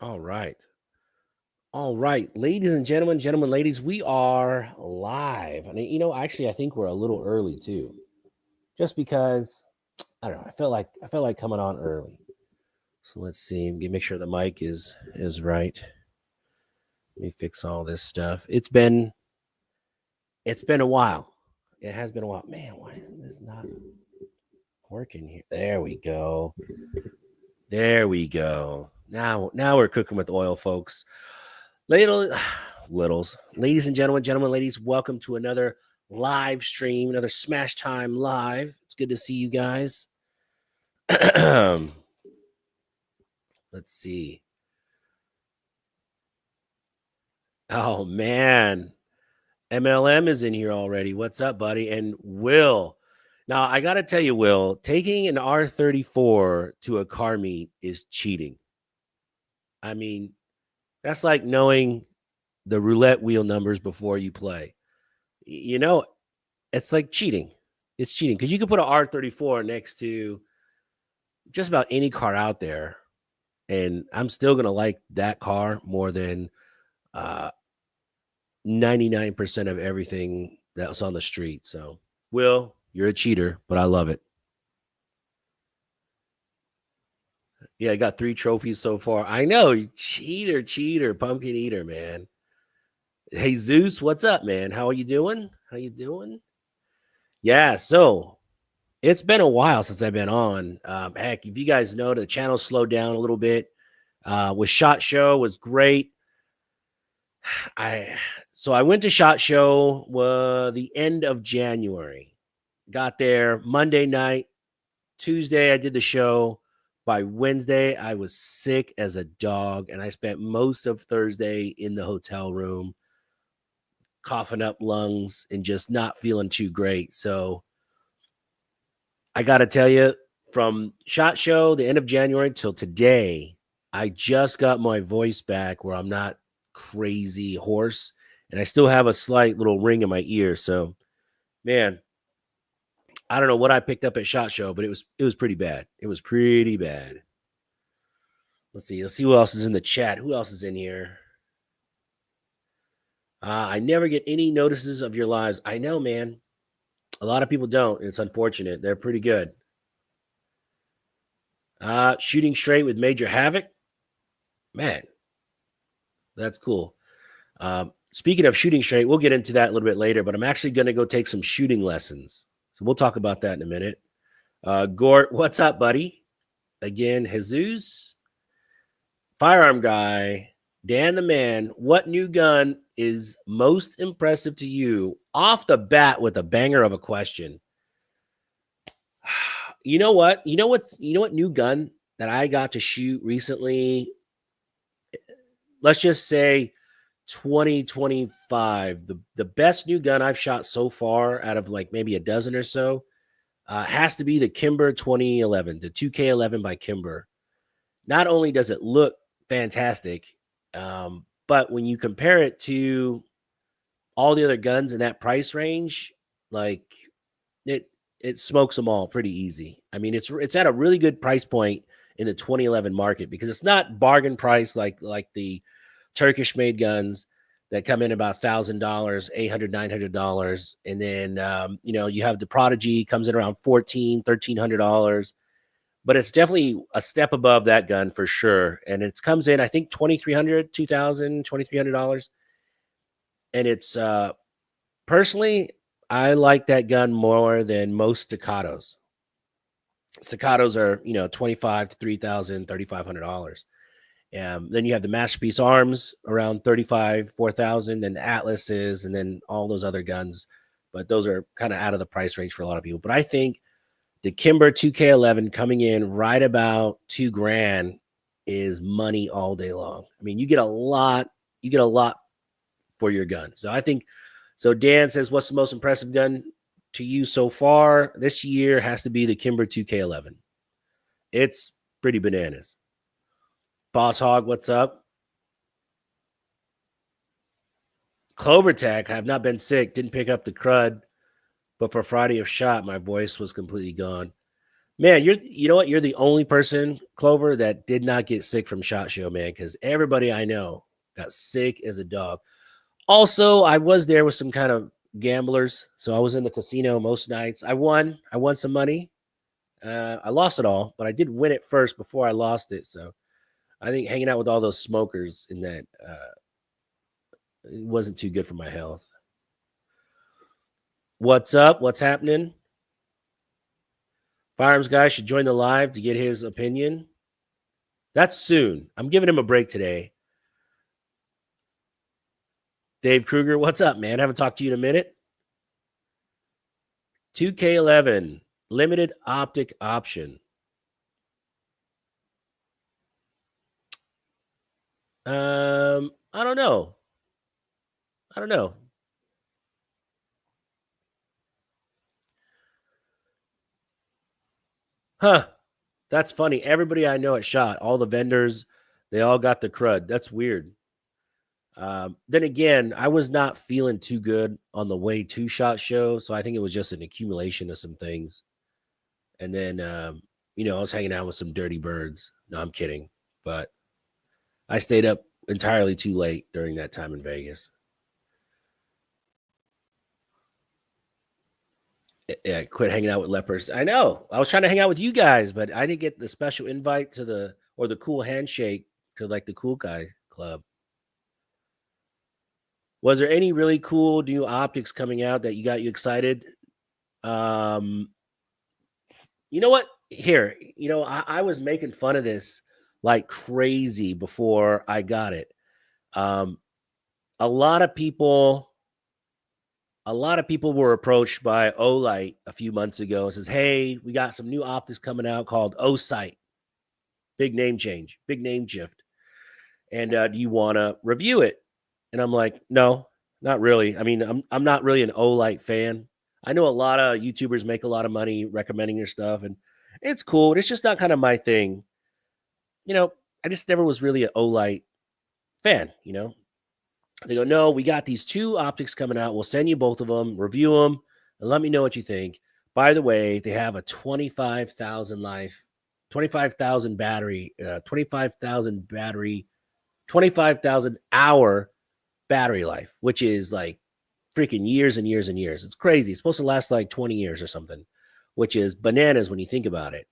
All right. All right. Ladies and gentlemen, ladies, we are live. And actually I think we're a little early too. Just because I don't know, I felt like coming on early. So let's see, make sure the mic is right. Let me fix all this stuff. It's been a while. It has been a while. Man, why is this not working here? There we go. There we go. Now we're cooking with oil, folks. Little, ladies and gentlemen, ladies, welcome to another live stream, another Smash Time live. It's good to see you guys. Let's see. Oh man, MLM is in here already. What's up, buddy? And Will. Now I gotta tell you, Will, taking an R34 to a car meet is cheating. I mean, that's like knowing the roulette wheel numbers before you play. You know, it's like cheating. It's cheating because you can put an R34 next to just about any car out there, and I'm still gonna like that car more than uh, 99% of everything that's on the street. So, Will, you're a cheater, but I love it. Yeah, I got 3 trophies so far. I know, cheater, pumpkin eater, man. Hey Zeus, what's up, man? How are you doing? How you doing? Yeah, so it's been a while since I've been on. Heck, if you guys know, the channel slowed down a little bit. With Shot Show was great. I went to Shot Show the end of January. Got there Monday night. Tuesday I did the show. By Wednesday I was sick as a dog, and I spent most of Thursday in the hotel room, coughing up lungs and just not feeling too great. So I got to tell you, from Shot Show, the end of January till today, I just got my voice back where I'm not crazy hoarse, and I still have a slight little ring in my ear. So, man, I don't know what I picked up at Shot Show, but it was pretty bad. It was pretty bad. Let's see. Let's see who else is in the chat. Who else is in here? I never get any notices of your lives. I know, man. A lot of people don't. It's unfortunate. They're pretty good. Shooting straight with Major Havoc. Man, that's cool. Speaking of shooting straight, we'll get into that a little bit later, but I'm actually going to go take some shooting lessons. So we'll talk about that in a minute. Gort, what's up, buddy? Again, Jesus, firearm guy, Dan the man. What new gun is most impressive to you off the bat with a banger of a question? You know what? You know what new gun that I got to shoot recently? Let's just say 2025. The best new gun I've shot so far out of like maybe a dozen or so has to be the Kimber 2011, the 2K11 by Kimber. Not only does it look fantastic, but when you compare it to all the other guns in that price range, like it it smokes them all pretty easy. I mean, it's at a really good price point in the 2011 market because it's not bargain price like the Turkish made guns that come in about $1,000, $800, $900, and then you have the Prodigy comes in around $1,400, $1,300, but it's definitely a step above that gun for sure. And it comes in I think 2,300, 2,000, $2,300, and it's personally I like that gun more than most staccatos. Staccatos are 25 to 3,000, $3,500. Then you have the masterpiece arms around 35, 4,000, then the Atlases, and then all those other guns. But those are kind of out of the price range for a lot of people. But I think the Kimber 2K11 coming in right about $2,000 is money all day long. I mean, you get a lot for your gun. So I think so. Dan says, what's the most impressive gun to you so far this year? Has to be the Kimber 2K11. It's pretty bananas. Boss Hog, what's up? Clover Tech, I have not been sick, didn't pick up the crud, but for Friday of Shot, my voice was completely gone. Man, you know what? You're the only person, Clover, that did not get sick from SHOT Show, man, because everybody I know got sick as a dog. Also, I was there with some kind of gamblers, so I was in the casino most nights. I won. I won some money. I lost it all, but I did win it first before I lost it. So I think hanging out with all those smokers in that it wasn't too good for my health. What's up? What's happening? Firearms guy should join the live to get his opinion. That's soon. I'm giving him a break today. Dave Kruger, what's up, man? I haven't talked to you in a minute. 2K11, limited optic option. I don't know. I don't know. Huh. That's funny. Everybody I know at SHOT, all the vendors, they all got the crud. That's weird. Then again, I was not feeling too good on the way to SHOT Show, so I think it was just an accumulation of some things. And then, I was hanging out with some dirty birds. No, I'm kidding. But I stayed up entirely too late during that time in Vegas. Yeah, quit hanging out with lepers. I know. I was trying to hang out with you guys, but I didn't get the special invite to the cool handshake to like the cool guy club. Was there any really cool new optics coming out that got you excited? You know what? Here, I was making fun of this like crazy before I got it. A lot of people were approached by Olight a few months ago and says, "Hey, we got some new optics coming out called Osight. Big name change, big name shift. And do you want to review it?" And I'm like, "No, not really. I mean, I'm not really an Olight fan. I know a lot of YouTubers make a lot of money recommending their stuff, and it's cool. It's just not kind of my thing. I just never was really an Olight fan. They go, "No, we got these two optics coming out. We'll send you both of them, review them, and let me know what you think. By the way, they have a 25,000 life, 25,000 battery, 25,000 hour battery life, which is like freaking years and years and years. It's crazy. It's supposed to last like 20 years or something, which is bananas when you think about it."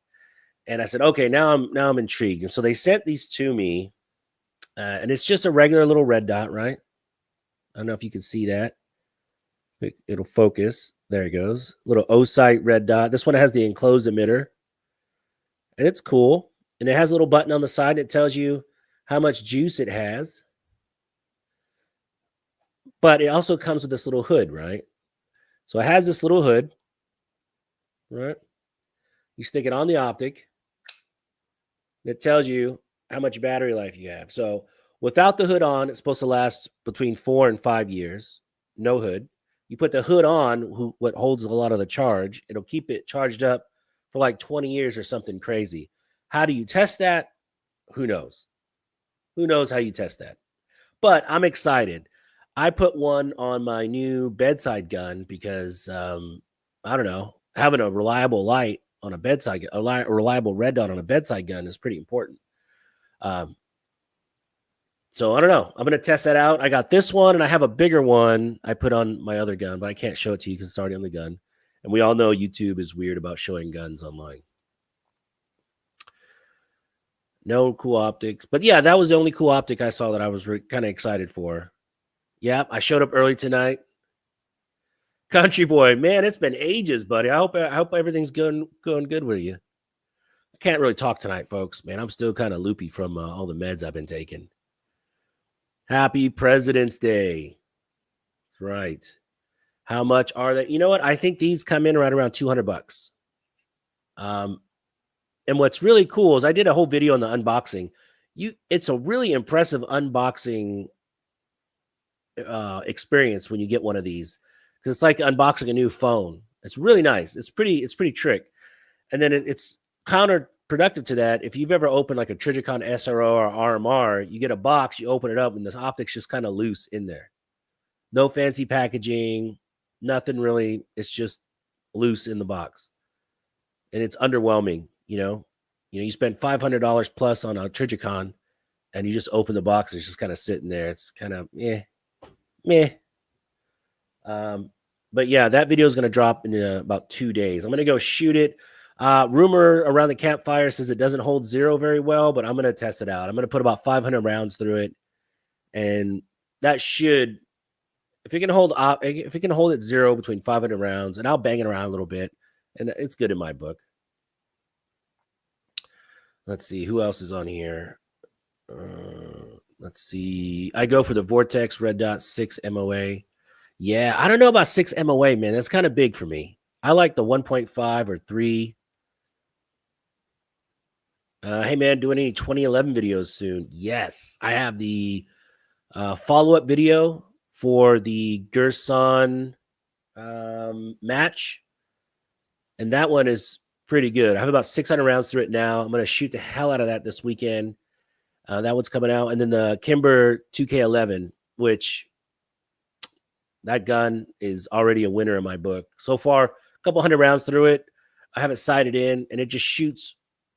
And I said, "Okay, now I'm intrigued." And so they sent these to me, and it's just a regular little red dot, right? I don't know if you can see that. It'll focus. There it goes. Little Osight red dot. This one has the enclosed emitter, and it's cool. And it has a little button on the side that tells you how much juice it has. But it also comes with this little hood, right? So it has this little hood, right? You stick it on the optic. And it tells you how much battery life you have. So without the hood on, it's supposed to last between 4 and 5 years. No hood. You put the hood on, what holds a lot of the charge. It'll keep it charged up for like 20 years or something crazy. How do you test that? Who knows? Who knows how you test that? But I'm excited. I put one on my new bedside gun because I don't know, having a reliable light on a bedside, a reliable red dot on a bedside gun is pretty important. So I don't know. I'm gonna test that out. I got this one, and I have a bigger one I put on my other gun, but I can't show it to you because it's already on the gun. And we all know YouTube is weird about showing guns online. No cool optics, but yeah, that was the only cool optic I saw that I was kind of excited for. Yeah, I showed up early tonight. Country boy, man, it's been ages, buddy. I hope everything's going good with you. I can't really talk tonight, folks. Man, I'm still kind of loopy from all the meds I've been taking. Happy President's Day. That's right. How much are they? You know what? I think these come in right around $200. And what's really cool is I did a whole video on the unboxing. It's a really impressive unboxing experience when you get one of these, because it's like unboxing a new phone. It's really nice. It's pretty trick. And then it's counterproductive to that. If you've ever opened like a Trijicon SRO or RMR, you get a box, you open it up, and the optic's just kind of loose in there. No fancy packaging, nothing really. It's just loose in the box. and it's underwhelming. You spend $500 plus on a Trigicon, and you just open the box. It's just kind of sitting there. It's kind of meh. But yeah, that video is going to drop in about 2 days. I'm going to go shoot it. Rumor around the campfire says it doesn't hold zero very well, but I'm going to test it out. I'm going to put about 500 rounds through it, and that should, if it can hold at zero between 500 rounds, and I'll bang it around a little bit, and it's good in my book. Let's see who else is on here. Let's see. I go for the Vortex Red Dot 6 MOA. Yeah, I don't know about 6 MOA, man. That's kind of big for me. I like the 1.5 or 3. Hey, man, doing any 2011 videos soon? Yes, I have the follow-up video for the Gerson match, and that one is pretty good. I have about 600 rounds through it now. I'm going to shoot the hell out of that this weekend. That one's coming out. And then the Kimber 2K11, which that gun is already a winner in my book. So far, a couple hundred rounds through it. I have it sighted in, and it just shoots.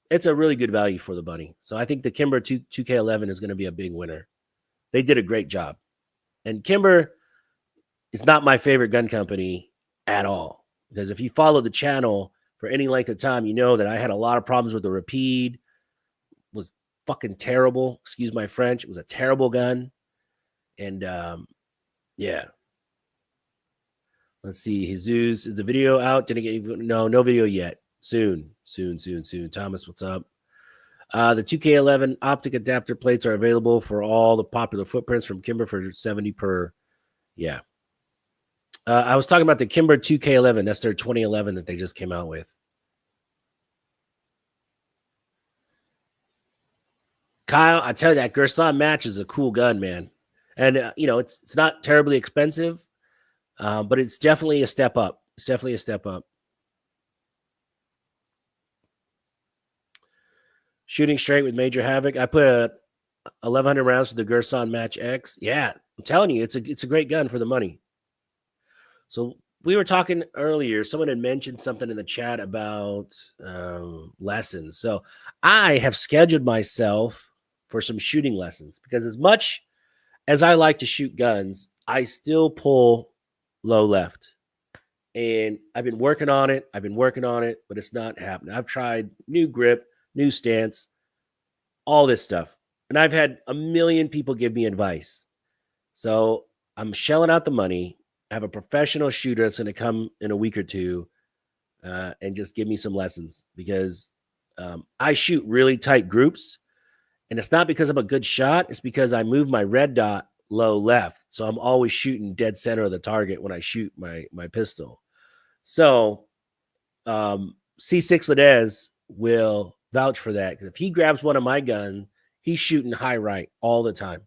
It's a really good value for the bunny. So I think the Kimber 2K11 is going to be a big winner. They did a great job. And Kimber is not my favorite gun company at all. Because if you follow the channel for any length of time, you know that I had a lot of problems with the Rapide. It was fucking terrible. Excuse my French. It was a terrible gun. And yeah. Let's see. Jesus, is the video out? Didn't get no video yet. Soon. Thomas, what's up? The 2K11 optic adapter plates are available for all the popular footprints from Kimber for $70 per. Yeah. I was talking about the Kimber 2K11. That's their 2011 that they just came out with. Kyle, I tell you, that Gerson match is a cool gun, man. And, it's not terribly expensive, but it's definitely a step up. It's definitely a step up. Shooting straight with Major Havoc. I put 1,100 rounds to the Gerson Match X. Yeah, I'm telling you, it's a great gun for the money. So we were talking earlier. Someone had mentioned something in the chat about lessons. So I have scheduled myself for some shooting lessons, because as much as I like to shoot guns, I still pull low left. And I've been working on it, but it's not happening. I've tried new grip, new stance, all this stuff. And I've had a million people give me advice. So I'm shelling out the money. I have a professional shooter that's going to come in a week or two and just give me some lessons, because I shoot really tight groups. And it's not because I'm a good shot. It's because I move my red dot low left. So I'm always shooting dead center of the target when I shoot my pistol. So C6 Ledez will vouch for that, because if he grabs one of my guns, he's shooting high right all the time.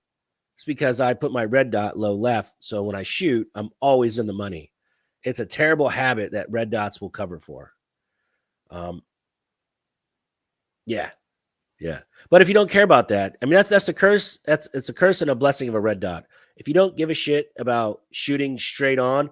It's because I put my red dot low left. So when I shoot, I'm always in the money. It's a terrible habit that red dots will cover for. Yeah. But if you don't care about that, I mean, that's the curse. It's a curse and a blessing of a red dot. If you don't give a shit about shooting straight on,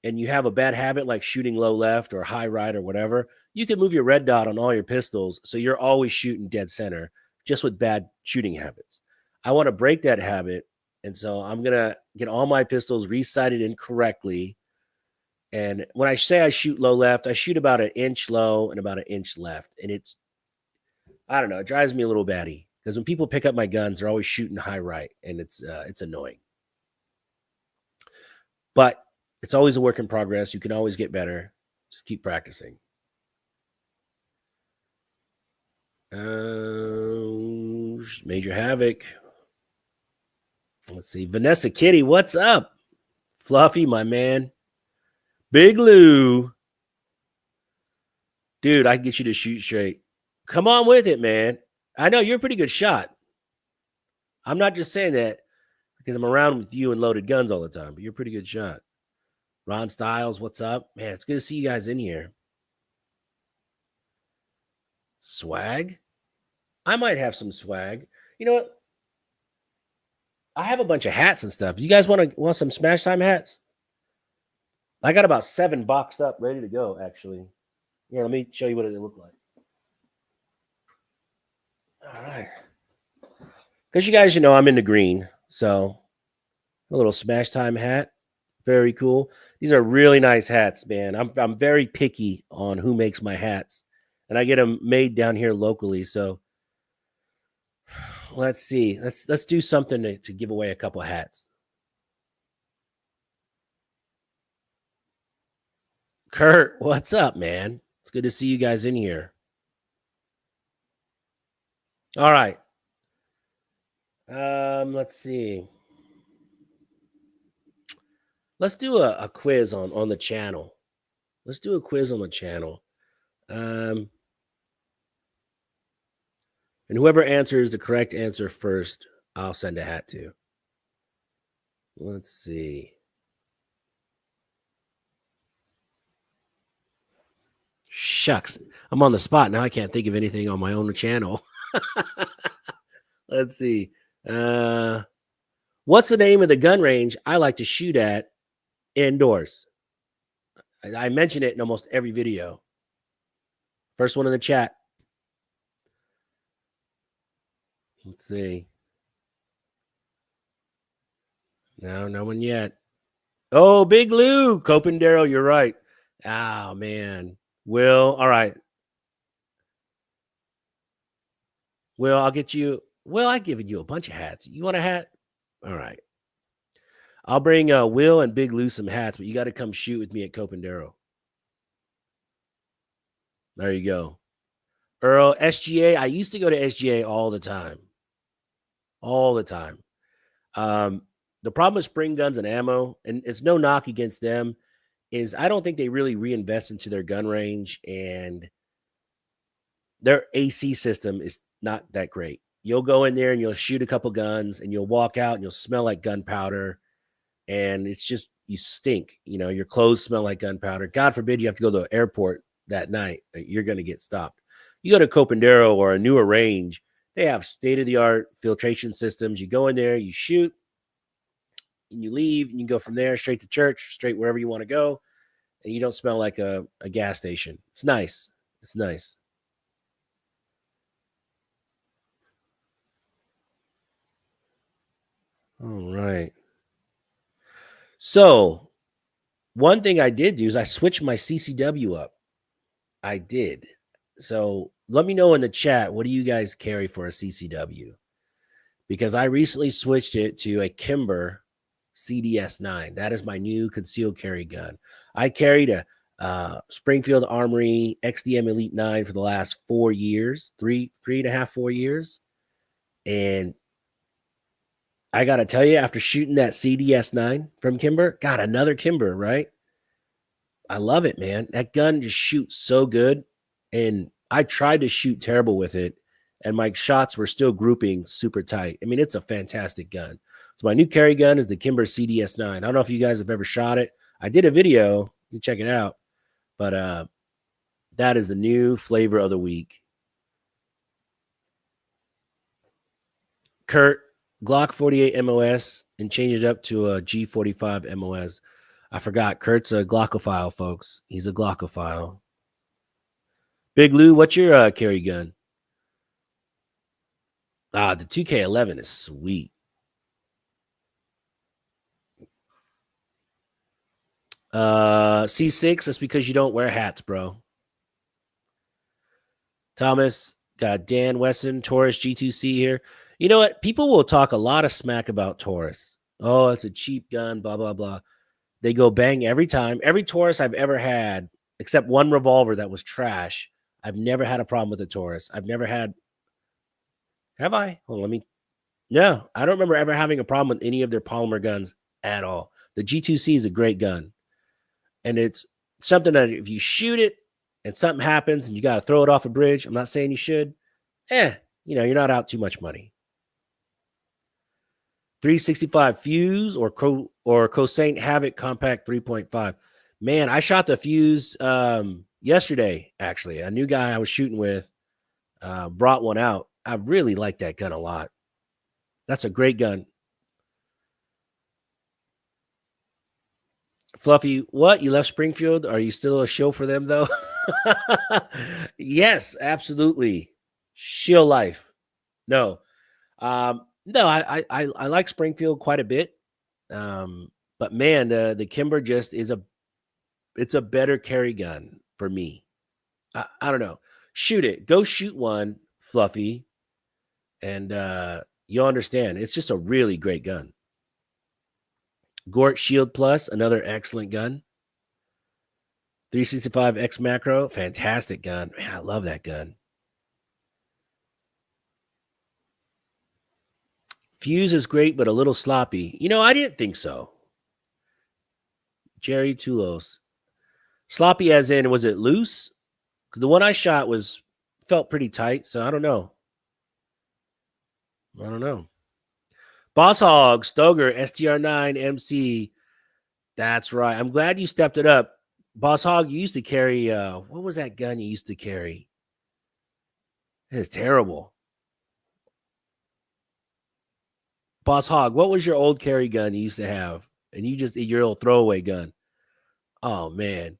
and you have a bad habit like shooting low left or high right or whatever, you can move your red dot on all your pistols, so you're always shooting dead center, just with bad shooting habits. I want to break that habit, and so I'm going to get all my pistols resighted in correctly. And when I say I shoot low left, I shoot about an inch low and about an inch left. And it's, I don't know, it drives me a little batty, because when people pick up my guns, they're always shooting high right, and it's annoying. But it's always a work in progress. You can always get better. Just keep practicing. Major Havoc. Let's see. Vanessa Kitty, what's up? Fluffy, my man. Big Lou. Dude, I can get you to shoot straight. Come on with it, man. I know you're a pretty good shot. I'm not just saying that because I'm around with you and loaded guns all the time, but you're a pretty good shot. Ron Styles, what's up? Man, it's good to see you guys in here. Swag? I might have some swag. You know what? I have a bunch of hats and stuff. You guys want some Smash Time hats? I got about 7 boxed up, ready to go, actually. Here, let me show you what it look like. All right. Because you guys, I'm into green. So a little smash time hat. Very cool. These are really nice hats, man. I'm very picky on who makes my hats. And I get them made down here locally. So let's see. Let's do something to give away a couple hats. Kurt, what's up, man? It's good to see you guys in here. All right. Let's see. Let's do a quiz on the channel. Let's do a quiz on the channel. And whoever answers the correct answer first, I'll send a hat to. Let's see. Shucks. I'm on the spot now. I can't think of anything on my own channel. Let's see. What's the name of the gun range I like to shoot at indoors? I mention it in almost every video. First one in the chat. Let's see. No one yet. Oh, Big Lou. Copendero, you're right. Oh, man. Will, all right. Will, I'll get you. Well, I've given you a bunch of hats. You want a hat? All right. I'll bring Will and Big Lou some hats, but you got to come shoot with me at Copendero. There you go. Earl, SGA. I used to go to SGA all the time. All the time. The problem with spring guns and ammo, and it's no knock against them, is I don't think they really reinvest into their gun range, and their AC system is not that great. You'll go in there and you'll shoot a couple guns and you'll walk out and you'll smell like gunpowder. And it's just, you stink. Your clothes smell like gunpowder. God forbid you have to go to the airport that night. You're going to get stopped. You go to Copendero or a newer range, they have state-of-the-art filtration systems. You go in there, you shoot, and you leave, and you go from there straight to church, straight wherever you want to go, and you don't smell like a gas station. It's nice. It's nice. All right. So one thing I did do is I switched my CCW up. I did. So let me know in the chat, what do you guys carry for a CCW? Because I recently switched it to a Kimber CDS9. That is my new concealed carry gun. I carried a Springfield Armory XDM Elite 9 for the last 4 years, three and a half, 4 years. And I got to tell you, after shooting that CDS9 from Kimber, got another Kimber, right? I love it, man. That gun just shoots so good. And I tried to shoot terrible with it, and my shots were still grouping super tight. I mean, it's a fantastic gun. So my new carry gun is the Kimber CDS9. I don't know if you guys have ever shot it. I did a video. You can check it out. But that is the new flavor of the week. Kurt, Glock 48 MOS and change it up to a G45 MOS. I forgot. Kurt's a Glockophile, folks. He's a Glockophile. Big Lou, what's your carry gun? The 2K11 is sweet. C6, that's because you don't wear hats, bro. Thomas, got Dan Wesson, Taurus G2C here. You know what? People will talk a lot of smack about Taurus. Oh, it's a cheap gun, blah, blah, blah. They go bang every time. Every Taurus I've ever had, except one revolver that was trash, I've never had a problem with the Taurus. I've never had. Have I? Hold on, let me. No, I don't remember ever having a problem with any of their polymer guns at all. The G2C is a great gun. And it's something that if you shoot it and something happens and you got to throw it off a bridge, I'm not saying you should. You're not out too much money. 365 Fuse or Cossaint Havoc Compact 3.5. Man, I shot the Fuse yesterday, actually. A new guy I was shooting with brought one out. I really like that gun a lot. That's a great gun. Fluffy, what? You left Springfield? Are you still a show for them, though? Yes, absolutely. Shield life. No. No, I like Springfield quite a bit. But man, the Kimber just is it's a better carry gun for me. I don't know. Shoot it. Go shoot one, Fluffy, and you'll understand. It's just a really great gun. Gort Shield Plus, another excellent gun. 365 X Macro, fantastic gun. Man, I love that gun. Fuse is great, but a little sloppy. I didn't think so. Jerry Tulos. Sloppy as in, was it loose? Because the one I shot felt pretty tight, so I don't know. I don't know. Boss Hog, Stoger, STR9, MC. That's right. I'm glad you stepped it up. Boss Hog, you used to carry, what was that gun you used to carry? It's terrible. Boss Hog, what was your old carry gun you used to have? And your old throwaway gun. Oh man.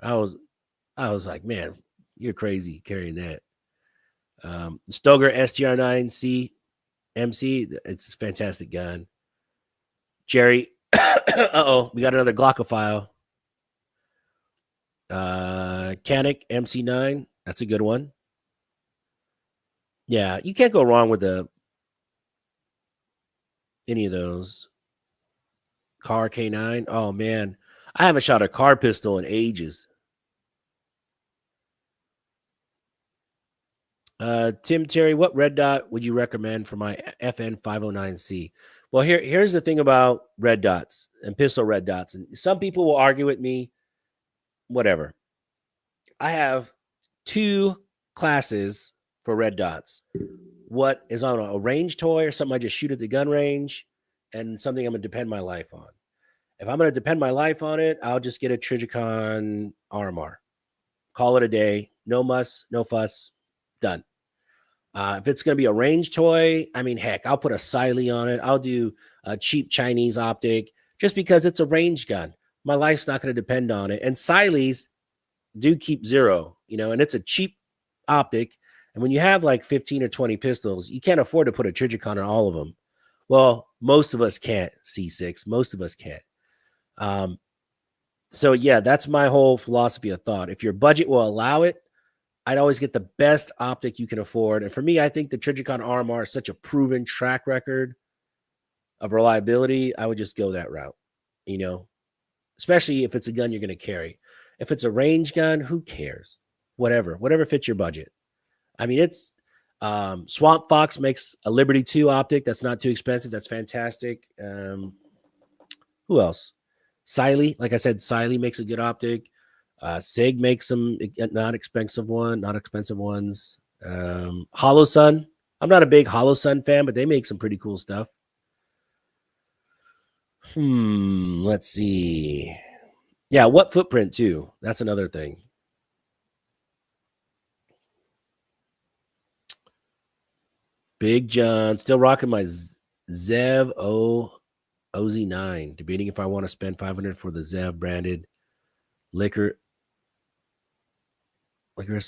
I was like, man, you're crazy carrying that. Stoger STR9C MC, it's a fantastic gun. Jerry, we got another Glockophile. Canic MC9, that's a good one. Yeah, you can't go wrong with any of those. Car K9, oh man, I haven't shot a car pistol in ages. Tim Terry, what red dot would you recommend for my FN 509C? Well, here's the thing about red dots and pistol red dots, and some people will argue with me. Whatever. I have two classes for red dots. What is on a range toy or something I just shoot at the gun range, and something I'm going to depend my life on. If I'm going to depend my life on it, I'll just get a Trijicon RMR. Call it a day. No muss, no fuss. Done. If it's going to be a range toy, I mean, heck, I'll put a Siley on it. I'll do a cheap Chinese optic just because it's a range gun. My life's not going to depend on it. And Sileys do keep zero, and it's a cheap optic. And when you have like 15 or 20 pistols, you can't afford to put a Trijicon on all of them. Well, most of us can't, C6. Most of us can't. So yeah, that's my whole philosophy of thought. If your budget will allow it, I'd always get the best optic you can afford. And for me, I think the Trijicon RMR is such a proven track record of reliability. I would just go that route, especially if it's a gun you're going to carry. If it's a range gun, who cares? Whatever fits your budget. I mean, it's Swamp Fox makes a Liberty 2 optic. That's not too expensive. That's fantastic. Who else? Siley. Like I said, Siley makes a good optic. Sig makes some not expensive ones. Hollow Sun. I'm not a big Hollow Sun fan, but they make some pretty cool stuff. Let's see. Yeah, what footprint too? That's another thing. Big John, still rocking my Zev OZ9. Debating if I want to spend $500 for the Zev branded licorice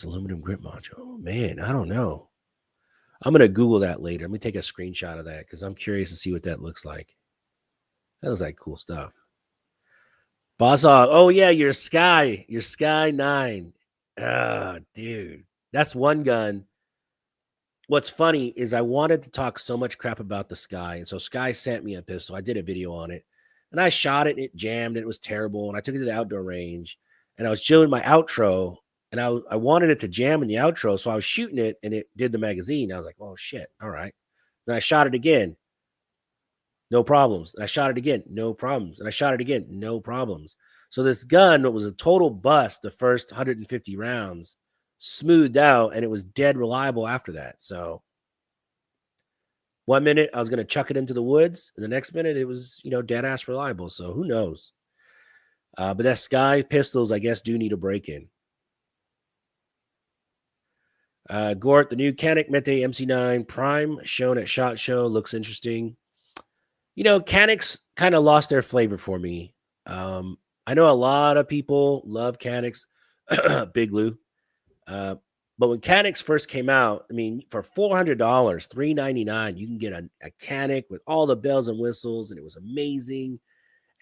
aluminum grip module. Oh, man, I don't know. I'm going to Google that later. Let me take a screenshot of that because I'm curious to see what that looks like. That looks like cool stuff. Boss Hog. Oh, yeah, your Sky 9. Ah, dude. That's one gun. What's funny is I wanted to talk so much crap about the Sky. And so Sky sent me a pistol. I did a video on it. And I shot it and it jammed and it was terrible. And I took it to the outdoor range. And I was doing my outro. And I wanted it to jam in the outro. So I was shooting it and it did the magazine. I was like, oh, shit. All right. Then I shot it again. No problems. And I shot it again. No problems. And I shot it again. No problems. So this gun was a total bust the first 150 rounds, smoothed out, and it was dead reliable after that. So 1 minute I was going to chuck it into the woods, and the next minute it was, dead ass reliable. So who knows? But that Sky pistols, I guess, do need a break in. Gort, the new Canic Mete MC9 Prime shown at SHOT Show looks interesting. Canics kind of lost their flavor for me. I know a lot of people love Canics. Big Lou. But when Canics first came out, I mean, for $400, $399, you can get a Canic with all the bells and whistles, and it was amazing.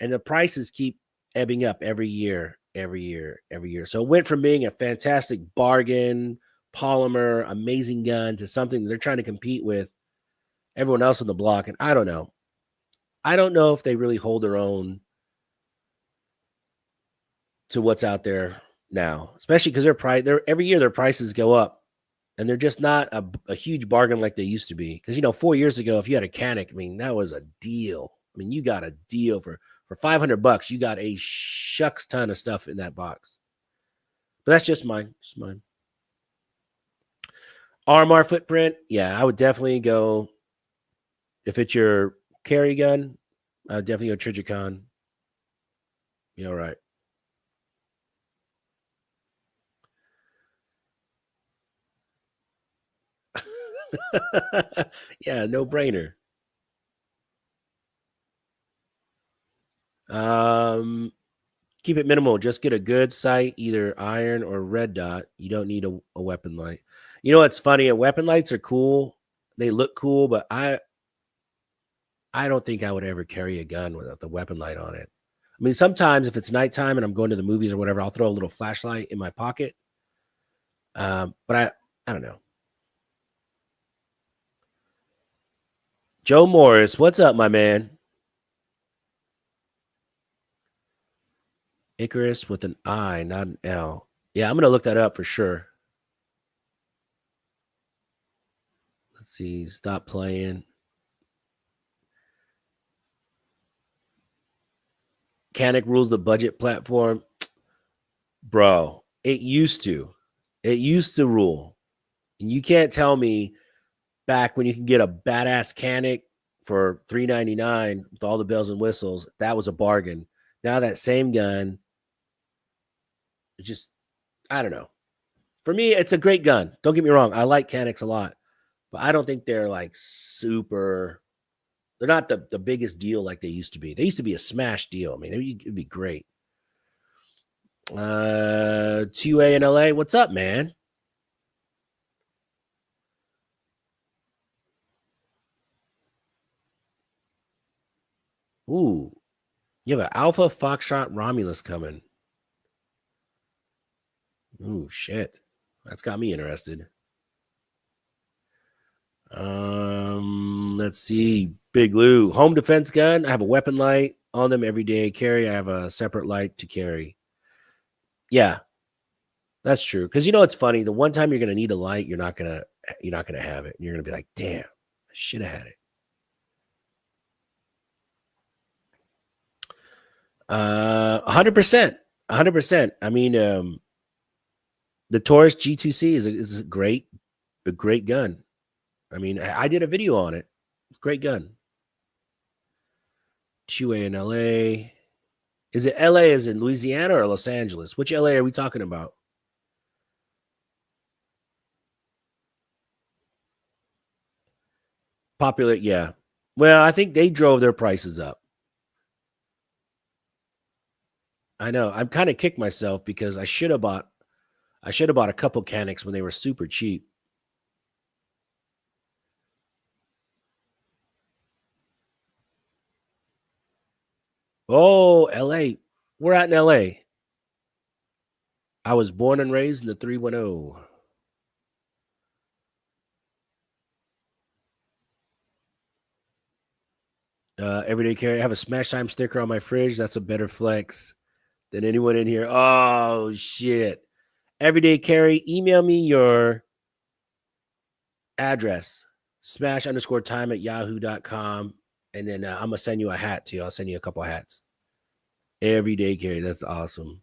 And the prices keep ebbing up every year, every year, every year. So it went from being a fantastic bargain, polymer, amazing gun to something that they're trying to compete with everyone else on the block. And I don't know. I don't know if they really hold their own to what's out there now, especially because they're every year their prices go up, and they're just not a huge bargain like they used to be. Because 4 years ago, if you had a Canic, I mean, that was a deal. I mean, you got a deal for $500. You got a shucks ton of stuff in that box. But that's just mine. Just mine. RMR footprint, yeah, I would definitely go. If it's your carry gun, I would definitely go Trijicon. Yeah, all right. Yeah, no brainer. Keep it minimal. Just get a good sight, either iron or red dot. You don't need a weapon light. You know what's funny? Weapon lights are cool. They look cool, but I don't think I would ever carry a gun without the weapon light on it. I mean, sometimes if it's nighttime and I'm going to the movies or whatever, I'll throw a little flashlight in my pocket. But I don't know. Joe Morris, what's up, my man? Icarus with an I, not an L. Yeah, I'm gonna look that up for sure. Let's see. Stop playing. Canic rules the budget platform. Bro, it used to. It used to rule. And you can't tell me back when you can get a badass Canic for $399 with all the bells and whistles, that was a bargain. Now that same gun, it just, I don't know. For me, it's a great gun. Don't get me wrong. I like Canics a lot, but I don't think they're like super. They're not the biggest deal like they used to be. They used to be a smash deal. I mean, it'd be great. 2A in LA. What's up, man? Ooh, you have an Alpha Foxtrot Romulus coming. Ooh, shit. That's got me interested. Let's see. Big Lou. Home defense gun. I have a weapon light on them every day. Carry. I have a separate light to carry. Yeah, that's true. Because it's funny. The one time you're gonna need a light, you're not gonna have it. You're gonna be like, damn, I should have had it. 100%. 100%. I mean, the Taurus G2C is a great gun. I mean, I did a video on it. Great gun. 2A in LA. Is it LA as in Louisiana or Los Angeles? Which LA are we talking about? Popular, yeah. Well, I think they drove their prices up. I know. I'm kind of kicked myself because I should have bought a couple Canics when they were super cheap. Oh, LA. We're at in LA. I was born and raised in the 310. Everyday carry. I have a Smash Time sticker on my fridge. That's a better flex than anyone in here. Oh shit. Everyday carry. Email me your address. Smash_time at yahoo.com. And then I'm gonna send you a hat too. I'll send you a couple hats. Everyday carry. That's awesome.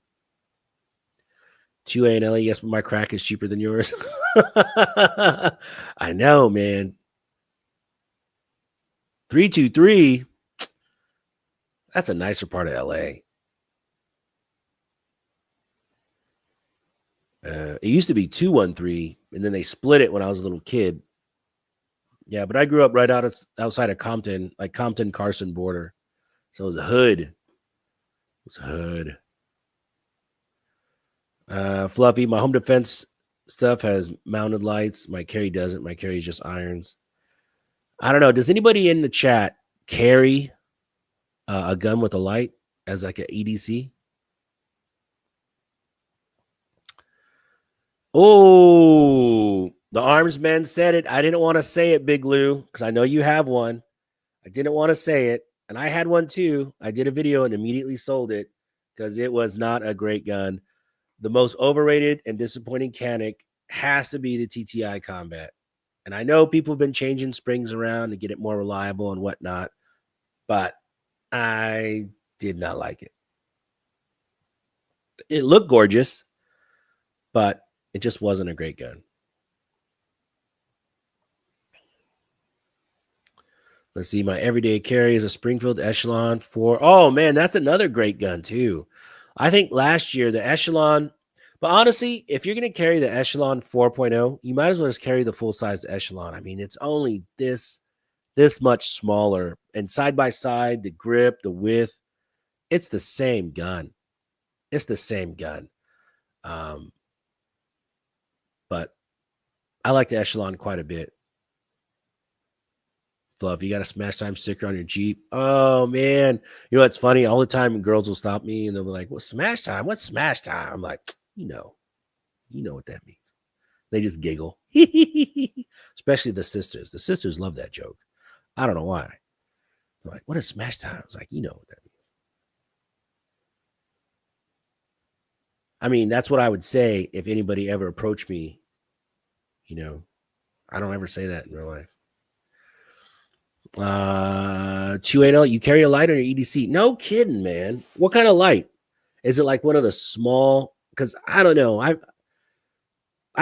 2A and LA. Yes, but my crack is cheaper than yours. I know, man. 323. That's a nicer part of LA. It used to be 213, and then they split it when I was a little kid. Yeah, but I grew up right outside of Compton, like Compton Carson border. So it was a hood. It was a hood. Fluffy, my home defense stuff has mounted lights. My carry doesn't. My carry is just irons. I don't know. Does anybody in the chat carry a gun with a light as like an EDC? Oh, the arms man said it. I didn't want to say it, Big Lou, because I know you have one. I didn't want to say it. And I had one too. I did a video and immediately sold it because it was not a great gun. The most overrated and disappointing Canic has to be the TTI Combat. And I know people have been changing springs around to get it more reliable and whatnot, but I did not like it. It looked gorgeous, but it just wasn't a great gun. Let's see. My everyday carry is a Springfield Echelon 4. Oh, man, that's another great gun, too. I think last year, the Echelon, but honestly, if you're going to carry the Echelon 4.0, you might as well just carry the full-size Echelon. I mean, it's only this much smaller. And side by side, the grip, the width, it's the same gun. It's the same gun. But I like the Echelon quite a bit. Fluff, you got a Smash Time sticker on your Jeep. Oh, man. You know what's funny? All the time girls will stop me and they'll be like, well, Smash Time? What's Smash Time? I'm like, you know what that means. They just giggle. Especially the sisters. The sisters love that joke. I don't know why. They're like, what is Smash Time? I was like, you know what that means. I mean, that's what I would say if anybody ever approached me. You know, I don't ever say that in real life. 280, you carry a light on your EDC? No kidding, man. What kind of light? Is it like one of the small? Because I don't know. I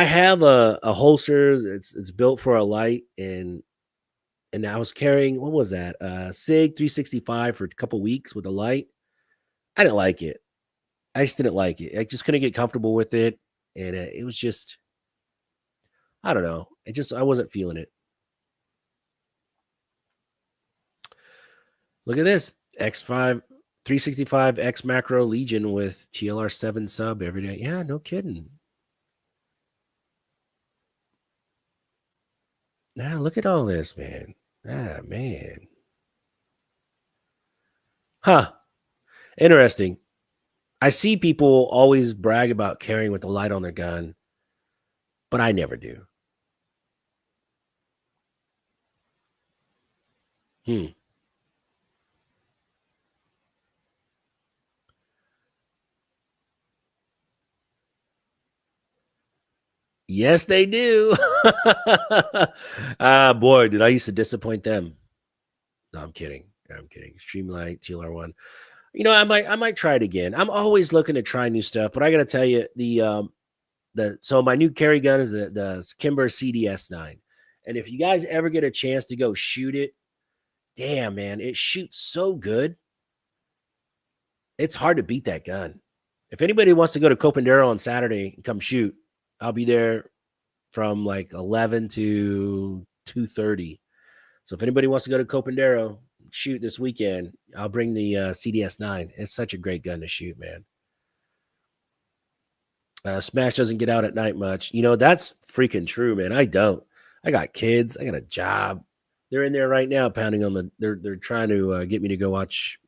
have a holster that's built for a light, and I was carrying, what was that? SIG 365 for a couple weeks with a light. I didn't like it. I just didn't like it. I just couldn't get comfortable with it, and it was just, I don't know. I wasn't feeling it. Look at this X5 365 X Macro Legion with TLR7 sub every day. Yeah, no kidding. Now look at all this, man. Ah, man. Huh. Interesting. I see people always brag about carrying with the light on their gun, but I never do. Yes, they do. Boy, did I used to disappoint them. No, I'm kidding. I'm kidding. Streamlight, TLR1. You know, I might try it again. I'm always looking to try new stuff, but I got to tell you, so my new carry gun is the Kimber CDS9. And if you guys ever get a chance to go shoot it, damn, man, it shoots so good. It's hard to beat that gun. If anybody wants to go to Copandero on Saturday and come shoot, I'll be there from like 11 to 2:30. So if anybody wants to go to Copandero, shoot this weekend, I'll bring the CDS9. It's such a great gun to shoot, man. Smash doesn't get out at night much. You know, that's freaking true, man. I don't. I got kids. I got a job. They're in there right now pounding on the. They're trying to get me to go watch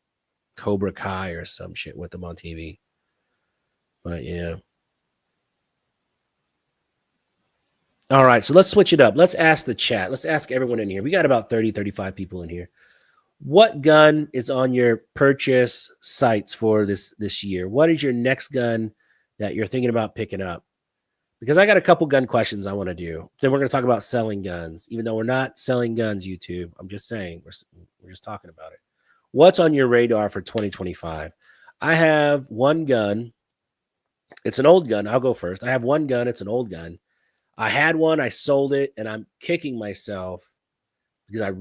Cobra Kai or some shit with them on TV. But yeah. All right, so let's switch it up. Let's ask the chat. Let's ask everyone in here. We got about 30, 35 people in here. What gun is on your purchase sites for this year? What is your next gun that you're thinking about picking up? Because I got a couple gun questions I want to do. Then we're going to talk about selling guns, even though we're not selling guns, YouTube. I'm just saying, we're just talking about it. What's on your radar for 2025? I have one gun. It's an old gun. I'll go first. I have one gun. It's an old gun. I had one. I sold it, and I'm kicking myself because I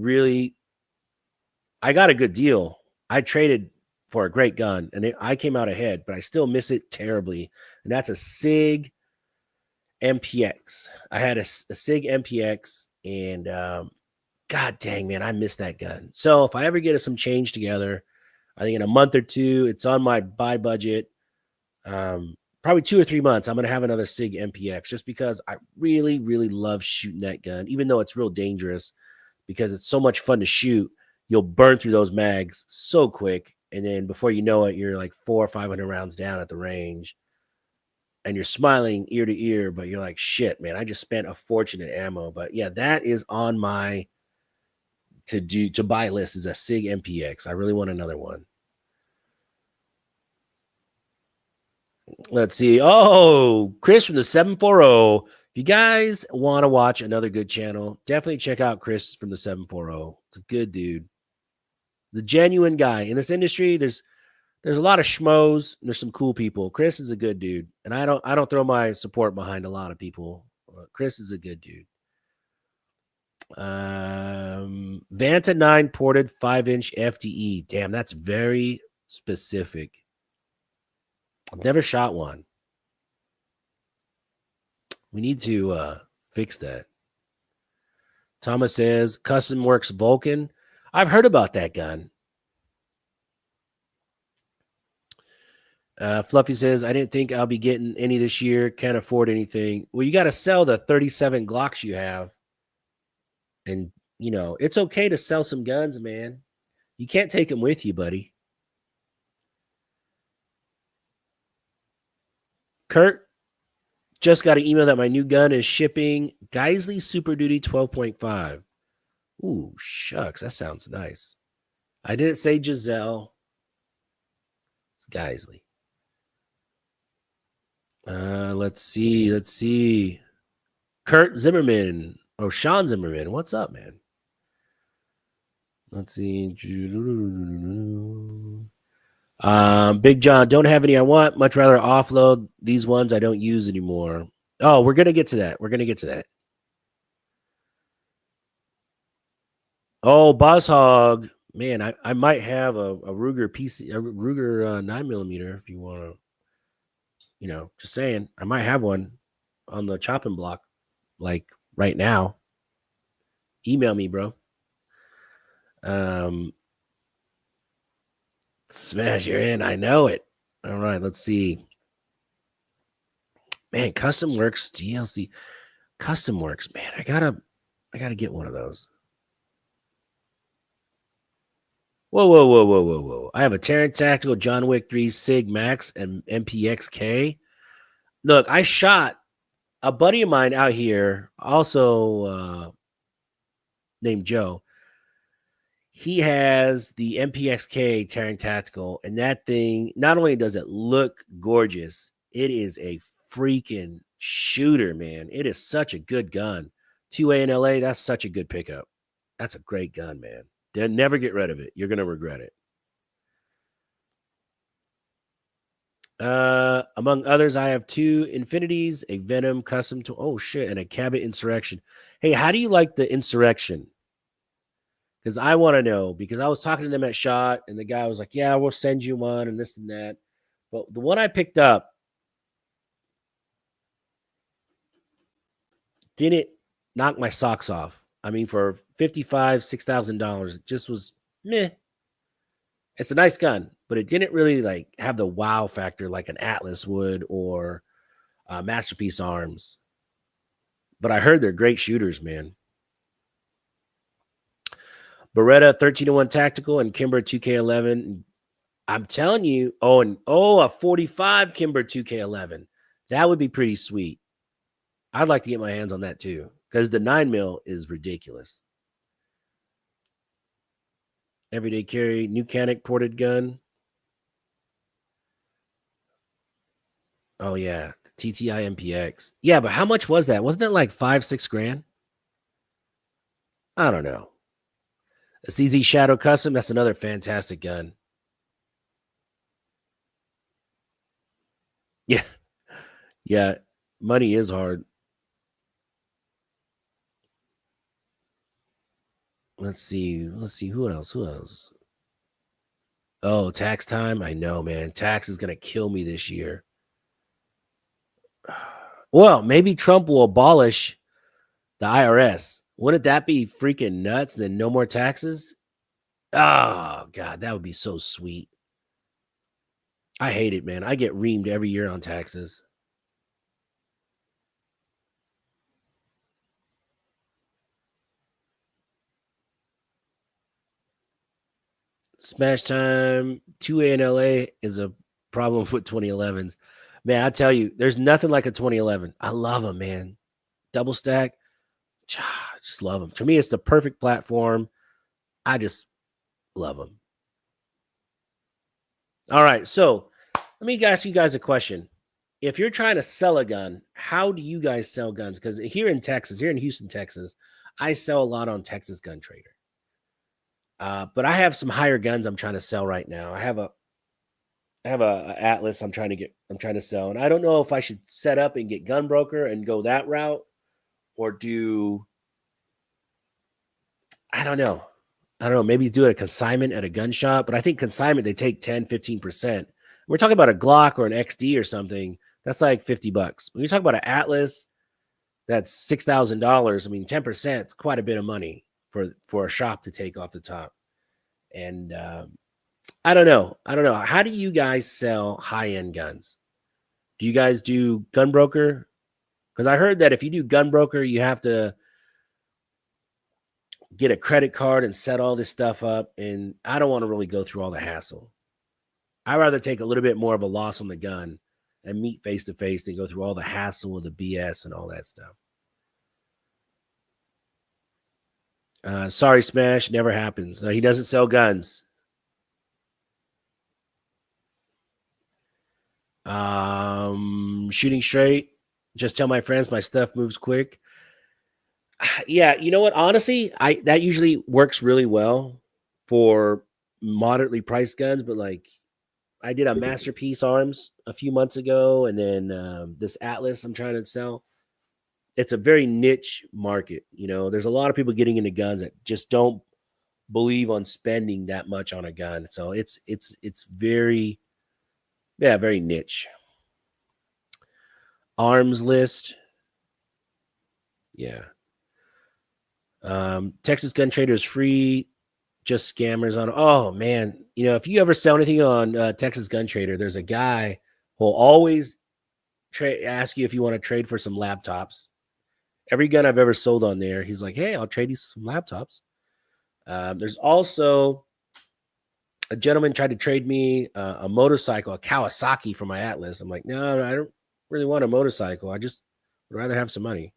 got a good deal. I traded for a great gun, and I came out ahead, but I still miss it terribly. And that's a SIG MPX. I had a SIG MPX, and God dang, man, I miss that gun. So if I ever get some change together, I think in a month or two, it's on my buy budget. Probably probably 2 or 3 months, I'm gonna have another SIG MPX just because I really, really love shooting that gun, even though it's real dangerous because it's so much fun to shoot. You'll burn through those mags so quick, and then before you know it, you're like 400 or 500 rounds down at the range, and you're smiling ear to ear, but you're like, shit, man, I just spent a fortune in ammo. But yeah, that is on my to buy list is a SIG MPX. I really want another one. Let's see. Oh, Chris from the 740. If you guys want to watch another good channel, definitely check out Chris from the 740. It's a good dude. The genuine guy. In this industry, there's a lot of schmoes and there's some cool people. Chris is a good dude. And I don't throw my support behind a lot of people. Chris is a good dude. Vanta 9 ported 5-inch FDE. Damn, that's very specific. I've never shot one. We need to fix that. Thomas says, Custom Works Vulcan. I've heard about that gun. Fluffy says, I didn't think I'll be getting any this year. Can't afford anything. Well, you got to sell the 37 Glocks you have. And, you know, it's okay to sell some guns, man. You can't take them with you, buddy. Kurt just got an email that my new gun is shipping. Geisley Super Duty 12.5. Ooh, shucks. That sounds nice. I didn't say Giselle. It's Geisley. Let's see. Kurt Zimmerman. Oh, Sean Zimmerman. What's up, man? Let's see. Big John, don't have any I want. Much rather offload these ones I don't use anymore. Oh, we're going to get to that. Oh, Boss Hog. Man, I might have a Ruger PC, a Ruger 9mm if you want to, you know, just saying. I might have one on the chopping block, like right now. Email me, bro. Smash, you're in. I know it. All right, let's see. Man, Custom Works DLC. Custom Works, man. I gotta get one of those. Whoa. I have a Terran Tactical John Wick 3 SIG Max and MPXK. Look, I shot a buddy of mine out here, also named Joe. He has the MPXK Terran Tactical, and that thing, not only does it look gorgeous, it is a freaking shooter, man. It is such a good gun. 2A in LA, that's such a good pickup. That's a great gun, man. Never get rid of it. You're going to regret it. Among others, I have 2 Infinities, a Venom custom to and a Cabot Insurrection. Hey, how do you like the Insurrection? Because I want to know, because I was talking to them at SHOT, and the guy was like, yeah, we'll send you one and this and that. But the one I picked up didn't knock my socks off. I mean, for $5,500, $6,000, it just was meh. It's a nice gun, but it didn't really like have the wow factor like an Atlas would or Masterpiece Arms. But I heard they're great shooters, man. Beretta 13-1 Tactical and Kimber 2K11. I'm telling you, a 45 Kimber 2K11. That would be pretty sweet. I'd like to get my hands on that too, because the 9mm is ridiculous. Everyday carry, new Canic ported gun. Oh yeah, the TTI MPX. Yeah, but how much was that? Wasn't it like $5-6 grand? I don't know. A CZ Shadow Custom, that's another fantastic gun. Yeah. Yeah, money is hard. Let's see who else? Oh, tax time. I know, man. Tax is going to kill me this year. Well, maybe Trump will abolish the IRS. Wouldn't that be freaking nuts? And then no more taxes? Oh, God, that would be so sweet. I hate it, man. I get reamed every year on taxes. Smash Time 2A in LA is a problem with 2011s. Man, I tell you, there's nothing like a 2011. I love them, man. Double stack, just love them. To me, it's the perfect platform. I just love them. All right, so let me ask you guys a question. If you're trying to sell a gun, how do you guys sell guns? Because here in Texas, here in Houston, Texas, I sell a lot on Texas Gun Trader. But I have some higher guns I'm trying to sell right now. I have a Atlas I'm trying to sell, and I don't know if I should set up and get Gun Broker and go that route, or do I don't know. I don't know, maybe do a consignment at a gun shop, but I think consignment they take 10-15%. We're talking about a Glock or an XD or something, that's like $50. When you talk about an Atlas, that's $6,000. I mean, 10% is quite a bit of money for a shop to take off the top. And I don't know. I don't know. How do you guys sell high-end guns? Do you guys do Gun Broker? Because I heard that if you do Gun Broker, you have to get a credit card and set all this stuff up. And I don't want to really go through all the hassle. I'd rather take a little bit more of a loss on the gun and meet face to face than go through all the hassle of the BS and all that stuff. Sorry, Smash, never happens. He doesn't sell guns. Shooting straight. Just tell my friends my stuff moves quick. Yeah, you know what? Honestly, that usually works really well for moderately priced guns, but like I did a Masterpiece Arms a few months ago, and then this Atlas I'm trying to sell. It's a very niche market. There's a lot of people getting into guns that just don't believe on spending that much on a gun. So it's very, yeah, very niche. Arms list. Yeah. Texas Gun Trader is free. Just scammers on. Oh man, if you ever sell anything on Texas Gun Trader, there's a guy who'll always ask you if you want to trade for some laptops. Every gun I've ever sold on there, he's like, "Hey, I'll trade you some laptops." There's also a gentleman tried to trade me a motorcycle, a Kawasaki for my Atlas. I'm like, no, I don't really want a motorcycle. I just would rather have some money.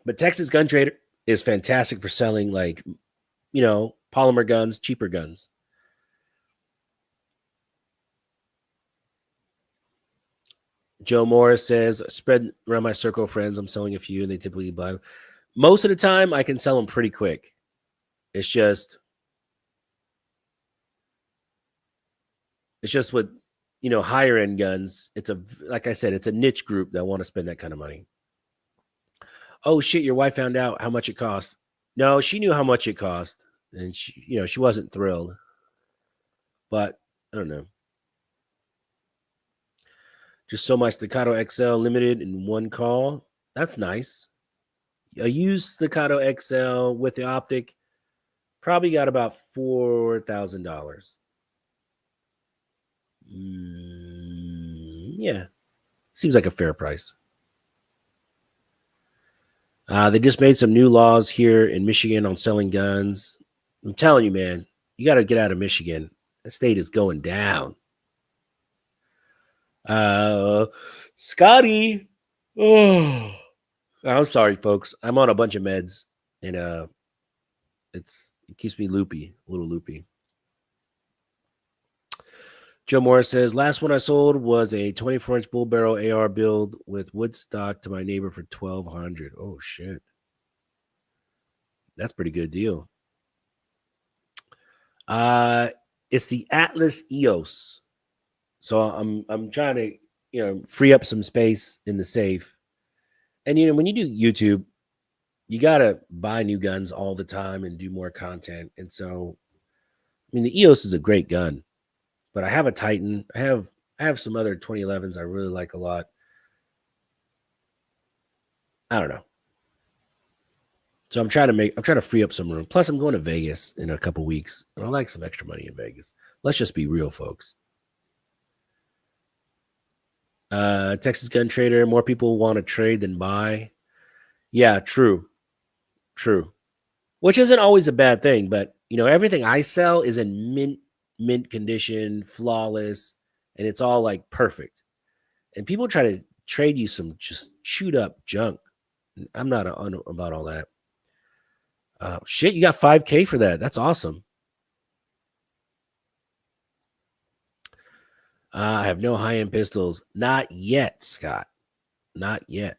But Texas Gun Trader is fantastic for selling polymer guns, cheaper guns. Joe Morris says, spread around my circle of friends. I'm selling a few and they typically buy them. Most of the time I can sell them pretty quick. It's just with, higher end guns. Like I said, it's a niche group that want to spend that kind of money. Oh shit, your wife found out how much it cost. No, she knew how much it cost, and she wasn't thrilled. But I don't know. Just so my Staccato XL limited in one call. That's nice. A used Staccato XL with the optic probably got about $4,000. Yeah, seems like a fair price. They just made some new laws here in Michigan on selling guns. I'm telling you, man, you got to get out of Michigan. That state is going down. Scotty. Oh, I'm sorry, folks. I'm on a bunch of meds, and it keeps me loopy, a little loopy. Joe Morris says, last one I sold was a 24-inch bull barrel AR build with wood stock to my neighbor for $1,200. Oh shit, that's a pretty good deal. It's the Atlas EOS. So I'm trying to free up some space in the safe. And when you do YouTube, you gotta buy new guns all the time and do more content. And so, I mean, the EOS is a great gun, but I have a Titan. I have some other 2011s I really like a lot. I don't know. So I'm trying to free up some room. Plus, I'm going to Vegas in a couple weeks. And I like some extra money in Vegas. Let's just be real, folks. Texas Gun Trader, more people want to trade than buy. Yeah, true. True. Which isn't always a bad thing, but everything I sell is in mint condition, flawless, and it's all like perfect. And people try to trade you some just chewed up junk. I'm not about all that. Shit, you got 5K for that. That's awesome. I have no high-end pistols. Not yet, Scott. Not yet.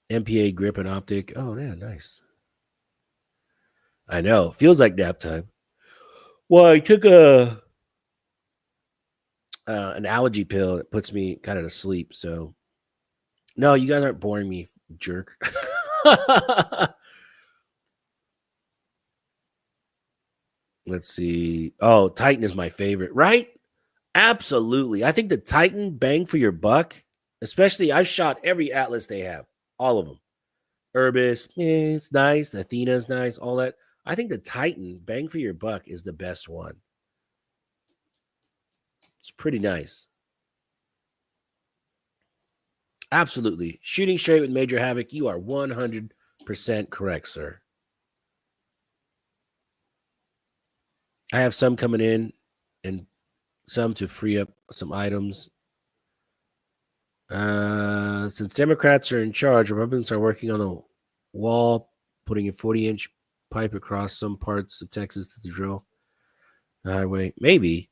MPA grip and optic. Oh, yeah, nice. I know. Feels like nap time. Well, I took an allergy pill that puts me kind of to sleep. So, no, you guys aren't boring me, jerk. Let's see. Oh, Titan is my favorite, right? Absolutely. I think the Titan bang for your buck, especially I've shot every Atlas they have, all of them. Urbis, it's nice. Athena's nice, all that. I think the Titan bang for your buck is the best one. It's pretty nice. Absolutely. Shooting straight with Major Havoc, you are 100% correct, sir. I have some coming in and some to free up some items. Since Democrats are in charge, Republicans are working on a wall, putting a 40-inch pipe across some parts of Texas to drill the highway. Maybe.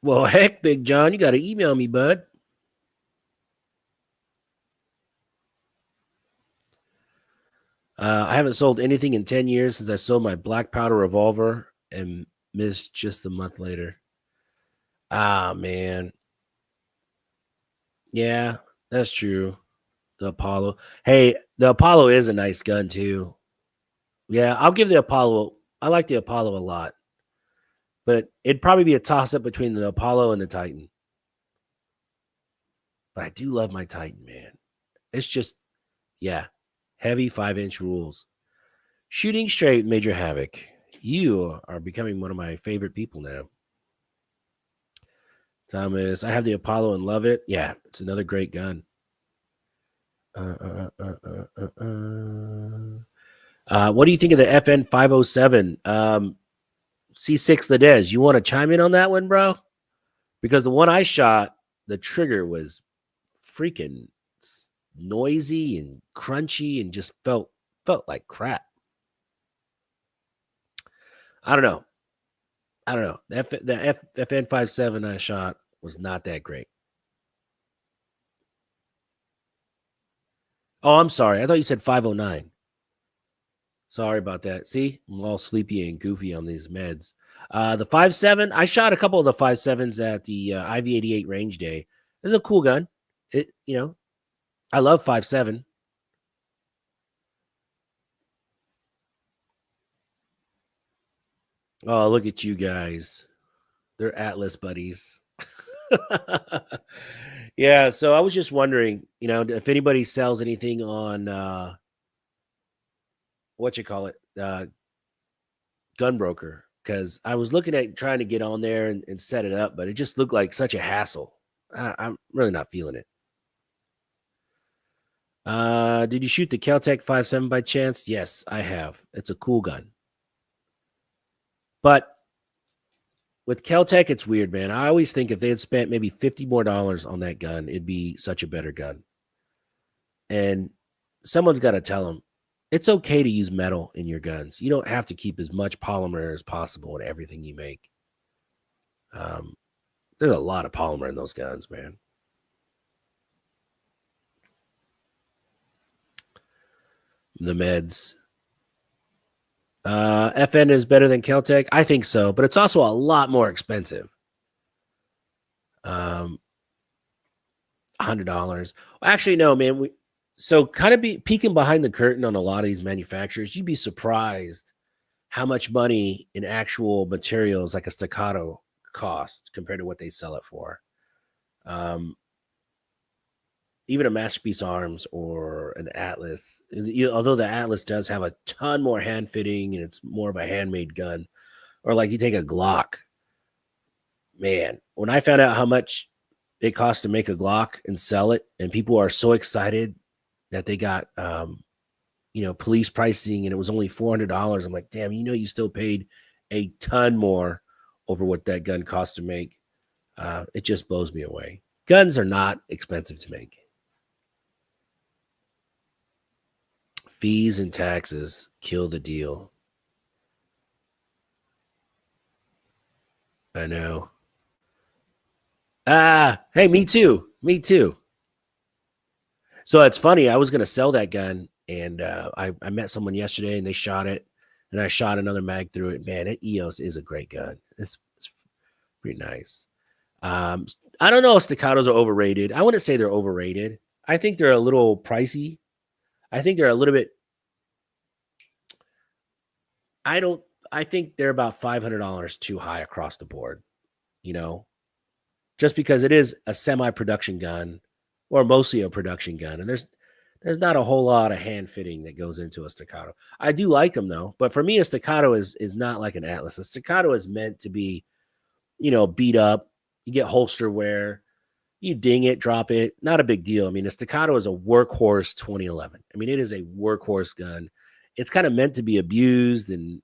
Well, heck, Big John, you got to email me, bud. I haven't sold anything in 10 years since I sold my black powder revolver and missed just a month later. Ah, man. Yeah, that's true. The Apollo. Hey, the Apollo is a nice gun, too. Yeah, I'll give the Apollo. I like the Apollo a lot. But it'd probably be a toss-up between the Apollo and the Titan. But I do love my Titan, man. It's just, yeah, heavy 5-inch rules. Shooting straight, Major Havoc. You are becoming one of my favorite people now. Thomas, I have the Apollo and love it. Yeah, it's another great gun. What do you think of the FN 507? C6 Ladez. You want to chime in on that one, bro? Because the one I shot, the trigger was freaking noisy and crunchy and just felt like crap. I don't know. The FN57 I shot was not that great. Oh, I'm sorry. I thought you said 509. Sorry about that. See, I'm all sleepy and goofy on these meds. The 5.7, I shot a couple of the 5.7s at the IV88 range day. It's a cool gun. I love 5.7. Oh, look at you guys. They're Atlas buddies. Yeah, so I was just wondering, if anybody sells anything on what you call it, Gunbroker, because I was looking at trying to get on there and set it up, but it just looked like such a hassle. I'm really not feeling it. Did you shoot the Caltech 5.7 by chance? Yes, I have. It's a cool gun. But with Caltech, it's weird, man. I always think if they had spent maybe $50 more on that gun, it'd be such a better gun. And someone's got to tell them it's okay to use metal in your guns. You don't have to keep as much polymer as possible in everything you make. There's a lot of polymer in those guns, man. The meds. FN is better than Caltech. I think so, but it's also a lot more expensive. $100. Actually, no, man. So kind of be peeking behind the curtain on a lot of these manufacturers. You'd be surprised how much money in actual materials like a staccato cost compared to what they sell it for. Um, Even a Masterpiece Arms or an Atlas, although the Atlas does have a ton more hand fitting and it's more of a handmade gun, or like you take a Glock, man, when I found out how much it costs to make a Glock and sell it, and people are so excited that they got, police pricing and it was only $400. I'm like, damn, you still paid a ton more over what that gun costs to make. It just blows me away. Guns are not expensive to make. Fees and taxes kill the deal. I know. Hey, me too. Me too. So it's funny. I was going to sell that gun, and I met someone yesterday, and they shot it, and I shot another mag through it. Man, that EOS is a great gun. It's pretty nice. I don't know if staccatos are overrated. I wouldn't say they're overrated. I think they're a little pricey. I think they're a little bit. I think they're about $500 too high across the board. Just because it is a semi-production gun, or mostly a production gun, and there's not a whole lot of hand fitting that goes into a staccato. I do like them though, but for me, a staccato is not like an Atlas. A staccato is meant to be, beat up. You get holster wear, you ding it, drop it, not a big deal. I mean, a staccato is a workhorse 2011. I mean, it is a workhorse gun. It's kind of meant to be abused, and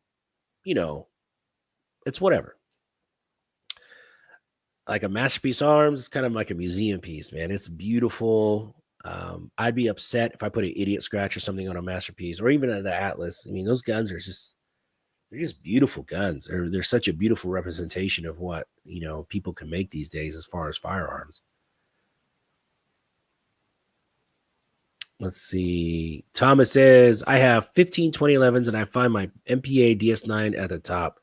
it's whatever. Like a Masterpiece Arms, it's kind of like a museum piece, man. It's beautiful. I'd be upset if I put an idiot scratch or something on a Masterpiece, or even the Atlas. I mean, those guns are they're just beautiful guns. They're such a beautiful representation of what people can make these days as far as firearms. Let's see. Thomas says, I have 15 2011s and I find my MPA DS9 at the top.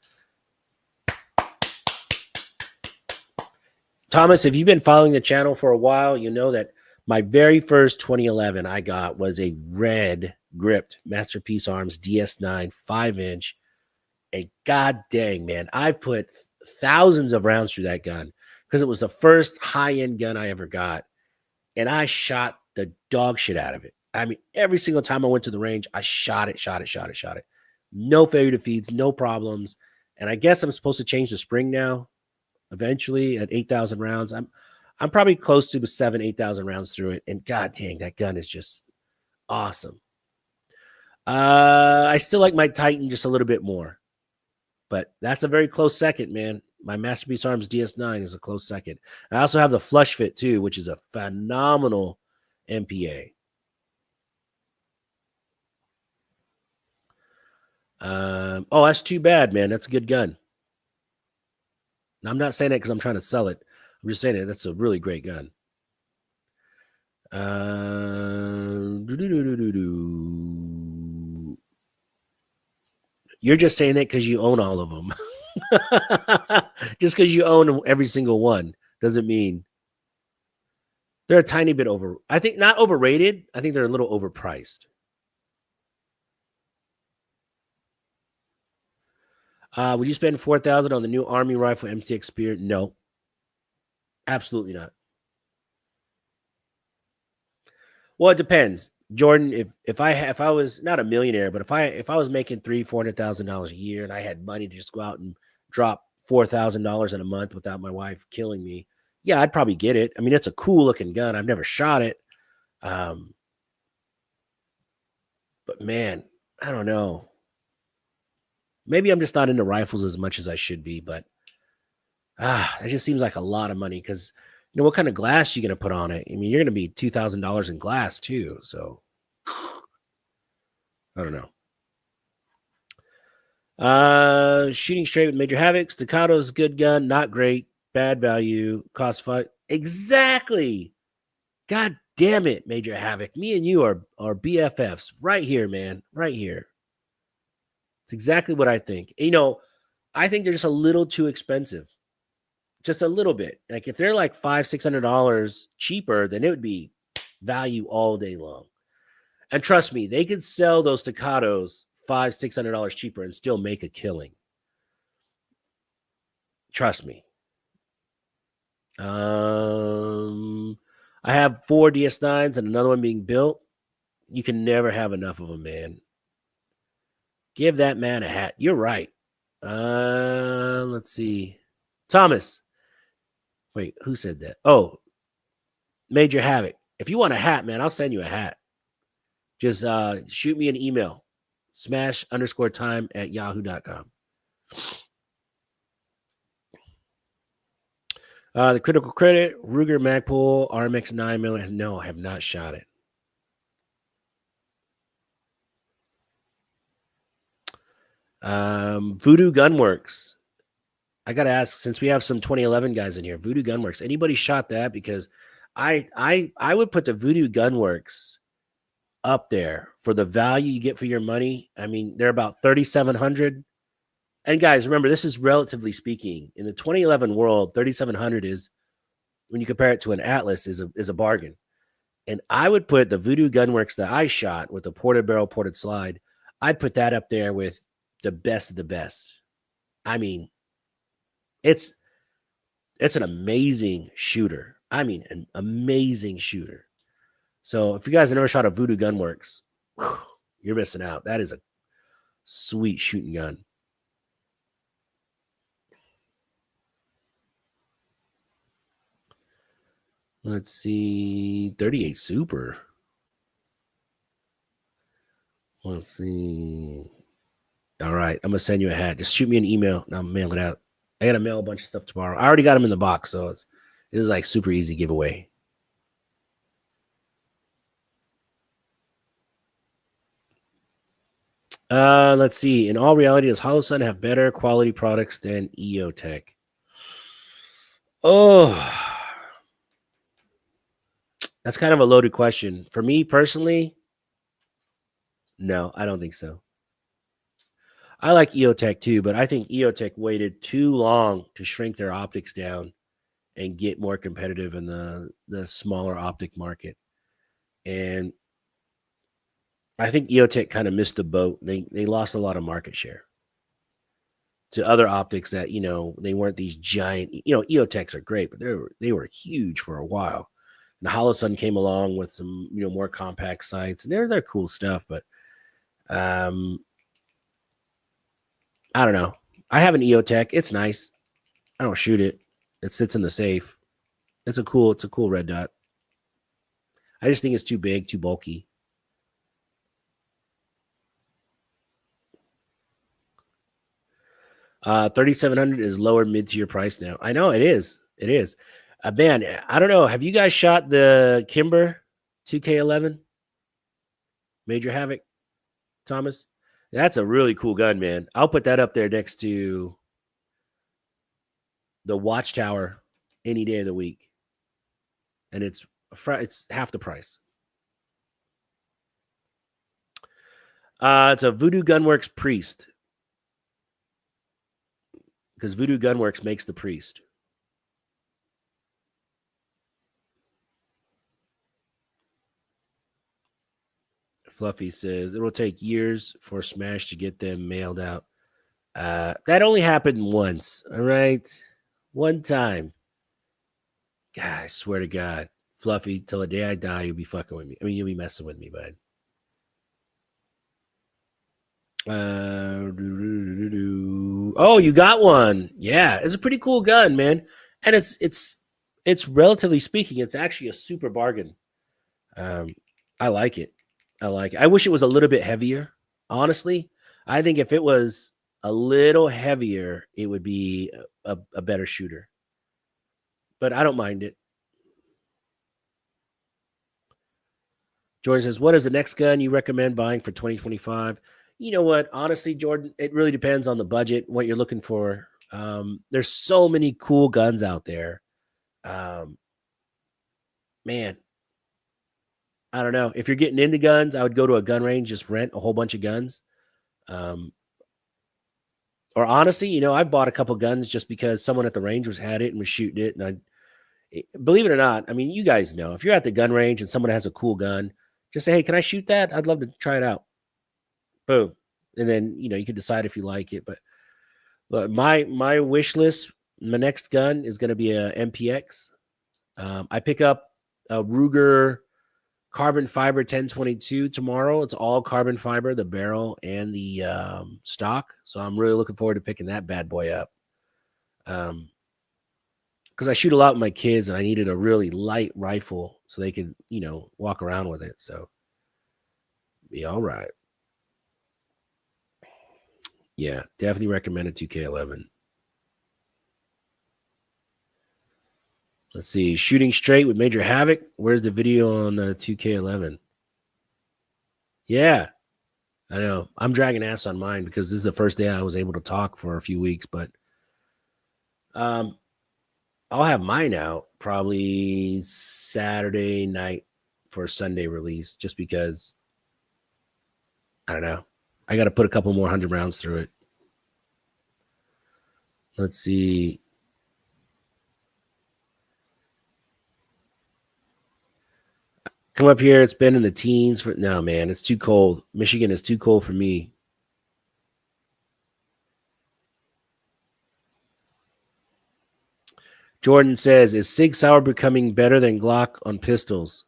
Thomas, if you've been following the channel for a while, you know that my very first 2011 I got was a red gripped Masterpiece Arms DS9 5-inch. And god dang, man, I've put thousands of rounds through that gun because it was the first high-end gun I ever got. And I shot the dog shit out of it. I mean, every single time I went to the range, I shot it. No failure to feeds, no problems. And I guess I'm supposed to change the spring now, eventually at 8,000 rounds. I'm probably close to 8,000 rounds through it. And god dang, that gun is just awesome. I still like my Titan just a little bit more, but that's a very close second, man. My Masterpiece Arms DS9 is a close second. I also have the Flush Fit too, which is a phenomenal MPA. Oh, that's too bad, man. That's a good gun. Now, I'm not saying that because I'm trying to sell it. I'm just saying that that's a really great gun. You're just saying that because you own all of them. Just because you own every single one doesn't mean they're a tiny bit over. I think not overrated. I think they're a little overpriced. Would you spend $4,000 on the new Army rifle MTX Spear? No, absolutely not. Well, it depends, Jordan. If I was not a millionaire, but if I was making $300,000-$400,000 a year and I had money to just go out and drop $4,000 in a month without my wife killing me, yeah, I'd probably get it. I mean, it's a cool looking gun. I've never shot it, but man, I don't know. Maybe I'm just not into rifles as much as I should be, but it just seems like a lot of money because what kind of glass you going to put on it? I mean, you're going to be $2,000 in glass too. So I don't know. Shooting straight with Major Havoc. Staccato's good gun, not great, bad value, cost $5. Exactly. God damn it, Major Havoc. Me and you are BFFs right here, man. Right here. It's exactly what I think. I think they're just a little too expensive. Just a little bit. Like if they're like $500-$600 cheaper, then it would be value all day long. And trust me, they could sell those staccatos $500-$600 cheaper and still make a killing. Trust me. I have 4 DS9s and another one being built. You can never have enough of them, man. Give that man a hat. You're right. Let's see. Thomas. Wait, who said that? Oh, Major Havoc. If you want a hat, man, I'll send you a hat. Just shoot me an email. smash_time@yahoo.com. The critical credit, Ruger Magpul RMX 9mm. No, I have not shot it. Voodoo Gunworks. I gotta ask, since we have some 2011 guys in here, Voodoo Gunworks. Anybody shot that? Because I would put the Voodoo Gunworks up there for the value you get for your money. I mean, they're about 3,700. And guys, remember, this is relatively speaking. In the 2011 world, 3,700 is, when you compare it to an Atlas, is a bargain. And I would put the Voodoo Gunworks that I shot with the ported barrel, ported slide, I'd put that up there with the best of the best. I mean, it's an amazing shooter. I mean, an amazing shooter. So if you guys have never shot a Voodoo Gunworks, you're missing out. That is a sweet shooting gun. Let's see. 38 Super. Let's see. All right. I'm going to send you a hat. Just shoot me an email and I'll mail it out. I got to mail a bunch of stuff tomorrow. I already got them in the box, so this is like super easy giveaway. Let's see. In all reality, does Holosun have better quality products than EOTech? Oh, that's kind of a loaded question. For me personally, no, I don't think so. I like EOTech too, but I think EOTech waited too long to shrink their optics down and get more competitive in the smaller optic market. And I think EOTech kind of missed the boat. They lost a lot of market share to other optics that, you know, they weren't these giant, you know, EOTechs are great, but they were huge for a while. And the Holosun came along with some, you know, more compact sights, and they're cool stuff, but I don't know. I have an EOTech. It's nice. I don't shoot it. It sits in the safe. It's a cool red dot. I just think it's too big, too bulky. $3,700 is lower mid-tier price now. I know it is. It is. Man, I don't know. Have you guys shot the Kimber 2K11? Major Havoc, Thomas? That's a really cool gun, man. I'll put that up there next to the Watchtower any day of the week. And it's half the price. It's a Voodoo Gunworks Priest. Because Voodoo Gunworks makes the Priest. Fluffy says it will take years for Smash to get them mailed out. That only happened once. All right. One time. God, I swear to God. Fluffy, till the day I die, you'll be fucking with me. I mean, you'll be messing with me, bud. Oh, you got one. Yeah, it's a pretty cool gun, man. And it's relatively speaking, it's actually a super bargain. I like it. I wish it was a little bit heavier. Honestly, I think if it was a little heavier, it would be a better shooter. But I don't mind it. Jordan says, what is the next gun you recommend buying for 2025? You know what? Honestly, Jordan, it really depends on the budget, what you're looking for. There's so many cool guns out there. Man, I don't know. If you're getting into guns, I would go to a gun range, just rent a whole bunch of guns. Or honestly, you know, I've bought a couple guns just because someone at the range had it and was shooting it. And believe it or not, I mean, you guys know, if you're at the gun range and someone has a cool gun, just say, hey, can I shoot that? I'd love to try it out. Boom. and then you can decide if you like it. But my wish list, my next gun is going to be a MPX. I pick up a Ruger carbon fiber 1022 tomorrow. It's all carbon fiber, the barrel and the stock. So I'm really looking forward to picking that bad boy up. Because I shoot a lot with my kids, and I needed a really light rifle so they could, walk around with it. So be all right. Yeah, definitely recommend a 2K11. Let's see. Shooting straight with Major Havoc. Where's the video on 2K11? Yeah, I know. I'm dragging ass on mine because this is the first day I was able to talk for a few weeks, but I'll have mine out probably Saturday night for a Sunday release, just because I don't know. I got to put a couple more 100 rounds through it. Let's see. Come up here. It's been in the teens for no, man. It's too cold. Michigan is too cold for me. Jordan says, "Is Sig Sauer becoming better than Glock on pistols?"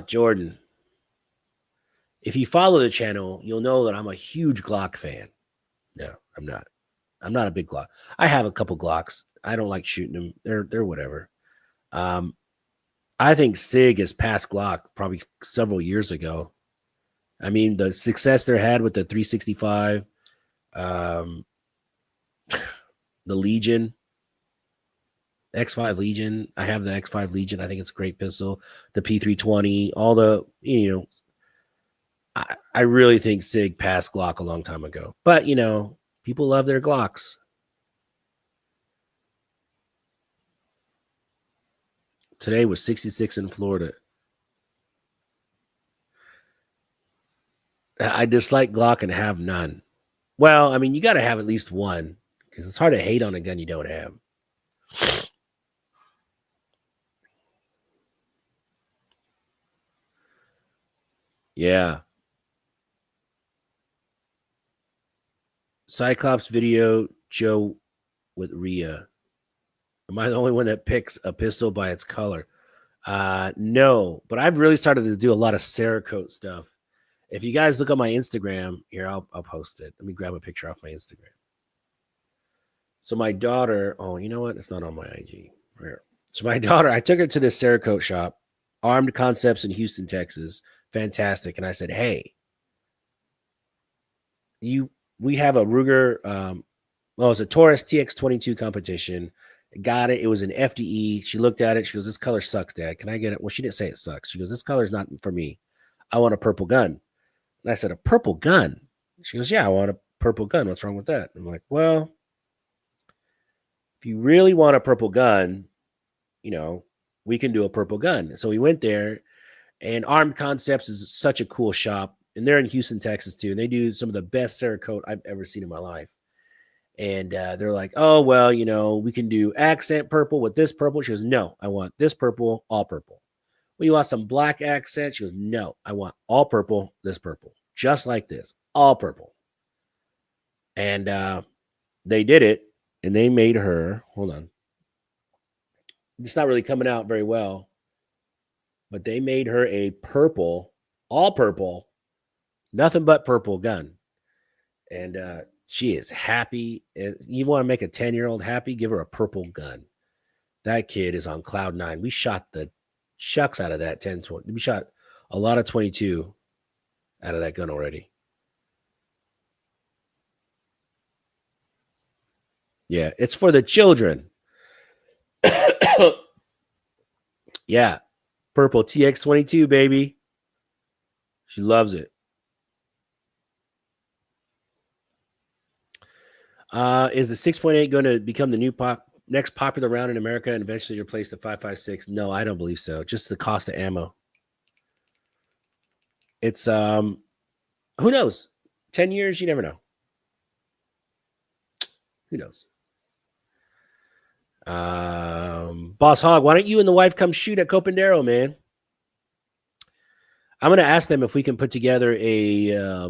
Jordan. If you follow the channel, you'll know that I'm a huge Glock fan. No, I'm not. I'm not a big Glock. I have a couple Glocks. I don't like shooting them. They're whatever. I think Sig is past Glock probably several years ago. I mean, the success they had with the 365, the Legion, X5 Legion. I have the X5 Legion. I think it's a great pistol. The P320, all the, I really think Sig passed Glock a long time ago. But, people love their Glocks. Today was 66 in Florida. I dislike Glock and have none. Well, I mean, you got to have at least one, because it's hard to hate on a gun you don't have. Yeah. Cyclops video, Joe with Rhea. Am I the only one that picks a pistol by its color? No, but I've really started to do a lot of Cerakote stuff. If you guys look on my Instagram, here, I'll post it. Let me grab a picture off my Instagram. So my daughter, you know what? It's not on my IG. Here. So my daughter, I took her to this Cerakote shop, Armed Concepts in Houston, Texas. Fantastic. And I said, hey, we have a Ruger, it's a Taurus TX22 competition. Got it. It was an FDE. She looked at it. She goes, this color sucks, Dad. Can I get it? Well, she didn't say it sucks. She goes, this color is not for me. I want a purple gun. And I said, a purple gun? She goes, yeah, I want a purple gun. What's wrong with that? I'm like, well, if you really want a purple gun, we can do a purple gun. So we went there, and Armed Concepts is such a cool shop. And they're in Houston, Texas, too. And they do some of the best Cerakote I've ever seen in my life. And they're like, oh, well, we can do accent purple with this purple. She goes, no, I want this purple, all purple. Well, you want some black accent? She goes, no, I want all purple, this purple. Just like this, all purple. And they did it, and they made her, hold on. It's not really coming out very well, but they made her a purple, all purple, nothing but purple gun. And she is happy. You want to make a 10-year-old happy? Give her a purple gun. That kid is on cloud 9. We shot the shucks out of that 10-20. We shot a lot of 22 out of that gun already. Yeah, it's for the children. Yeah, purple TX22, baby. She loves it. Is the 6.8 going to become the new next popular round in America and eventually replace the 5.56? No, I don't believe so. Just the cost of ammo. It's who knows? 10 years, you never know. Who knows? Boss Hog, why don't you and the wife come shoot at Copandero, man? I'm going to ask them if we can put together a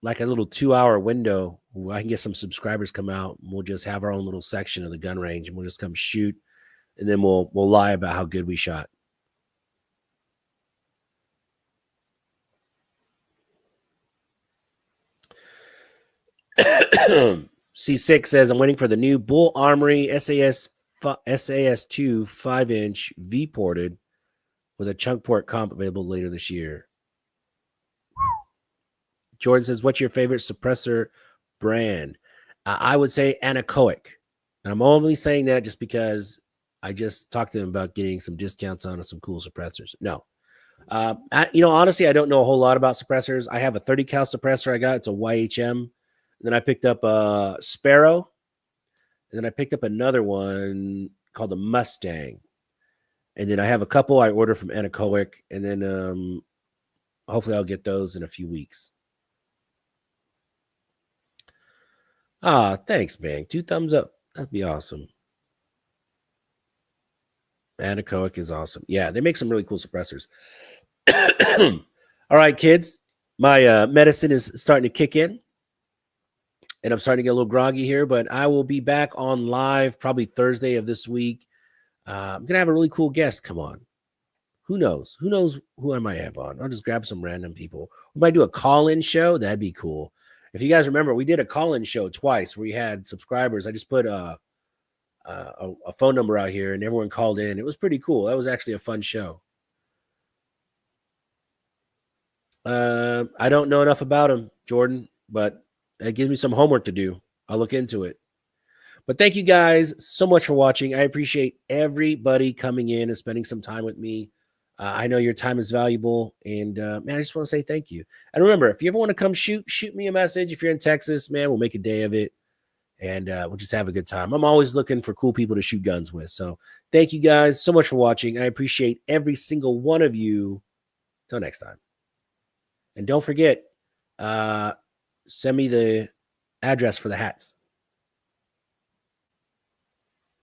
like a little 2-hour window where I can get some subscribers come out, and we'll just have our own little section of the gun range, and we'll just come shoot, and then we'll lie about how good we shot. C6 says, I'm waiting for the new Bull Armory SAS2 5-inch V-ported with a chunk port comp available later this year. Jordan says, what's your favorite suppressor brand? I would say anechoic. And I'm only saying that just because I just talked to him about getting some discounts on some cool suppressors. No. Honestly, I don't know a whole lot about suppressors. I have a 30 cal suppressor I got. It's a YHM. And then I picked up a Sparrow. And then I picked up another one called the Mustang. And then I have a couple I ordered from Anechoic. And then hopefully I'll get those in a few weeks. Thanks, Bang. 2 thumbs up. That'd be awesome. Anechoic is awesome. Yeah, they make some really cool suppressors. All right, kids. My medicine is starting to kick in. And I'm starting to get a little groggy here, but I will be back on live probably Thursday of this week. I'm going to have a really cool guest come on. Who knows? Who knows who I might have on? I'll just grab some random people. We might do a call-in show. That'd be cool. If you guys remember, we did a call-in show twice where we had subscribers. I just put a phone number out here and everyone called in. It was pretty cool. That was actually a fun show. I don't know enough about him, Jordan, but it gives me some homework to do. I'll look into it. But thank you guys so much for watching. I appreciate everybody coming in and spending some time with me. I know your time is valuable. And, man, I just want to say thank you. And remember, if you ever want to come shoot me a message. If you're in Texas, man, we'll make a day of it. And we'll just have a good time. I'm always looking for cool people to shoot guns with. So thank you guys so much for watching. I appreciate every single one of you. Till next time. And don't forget, send me the address for the hats.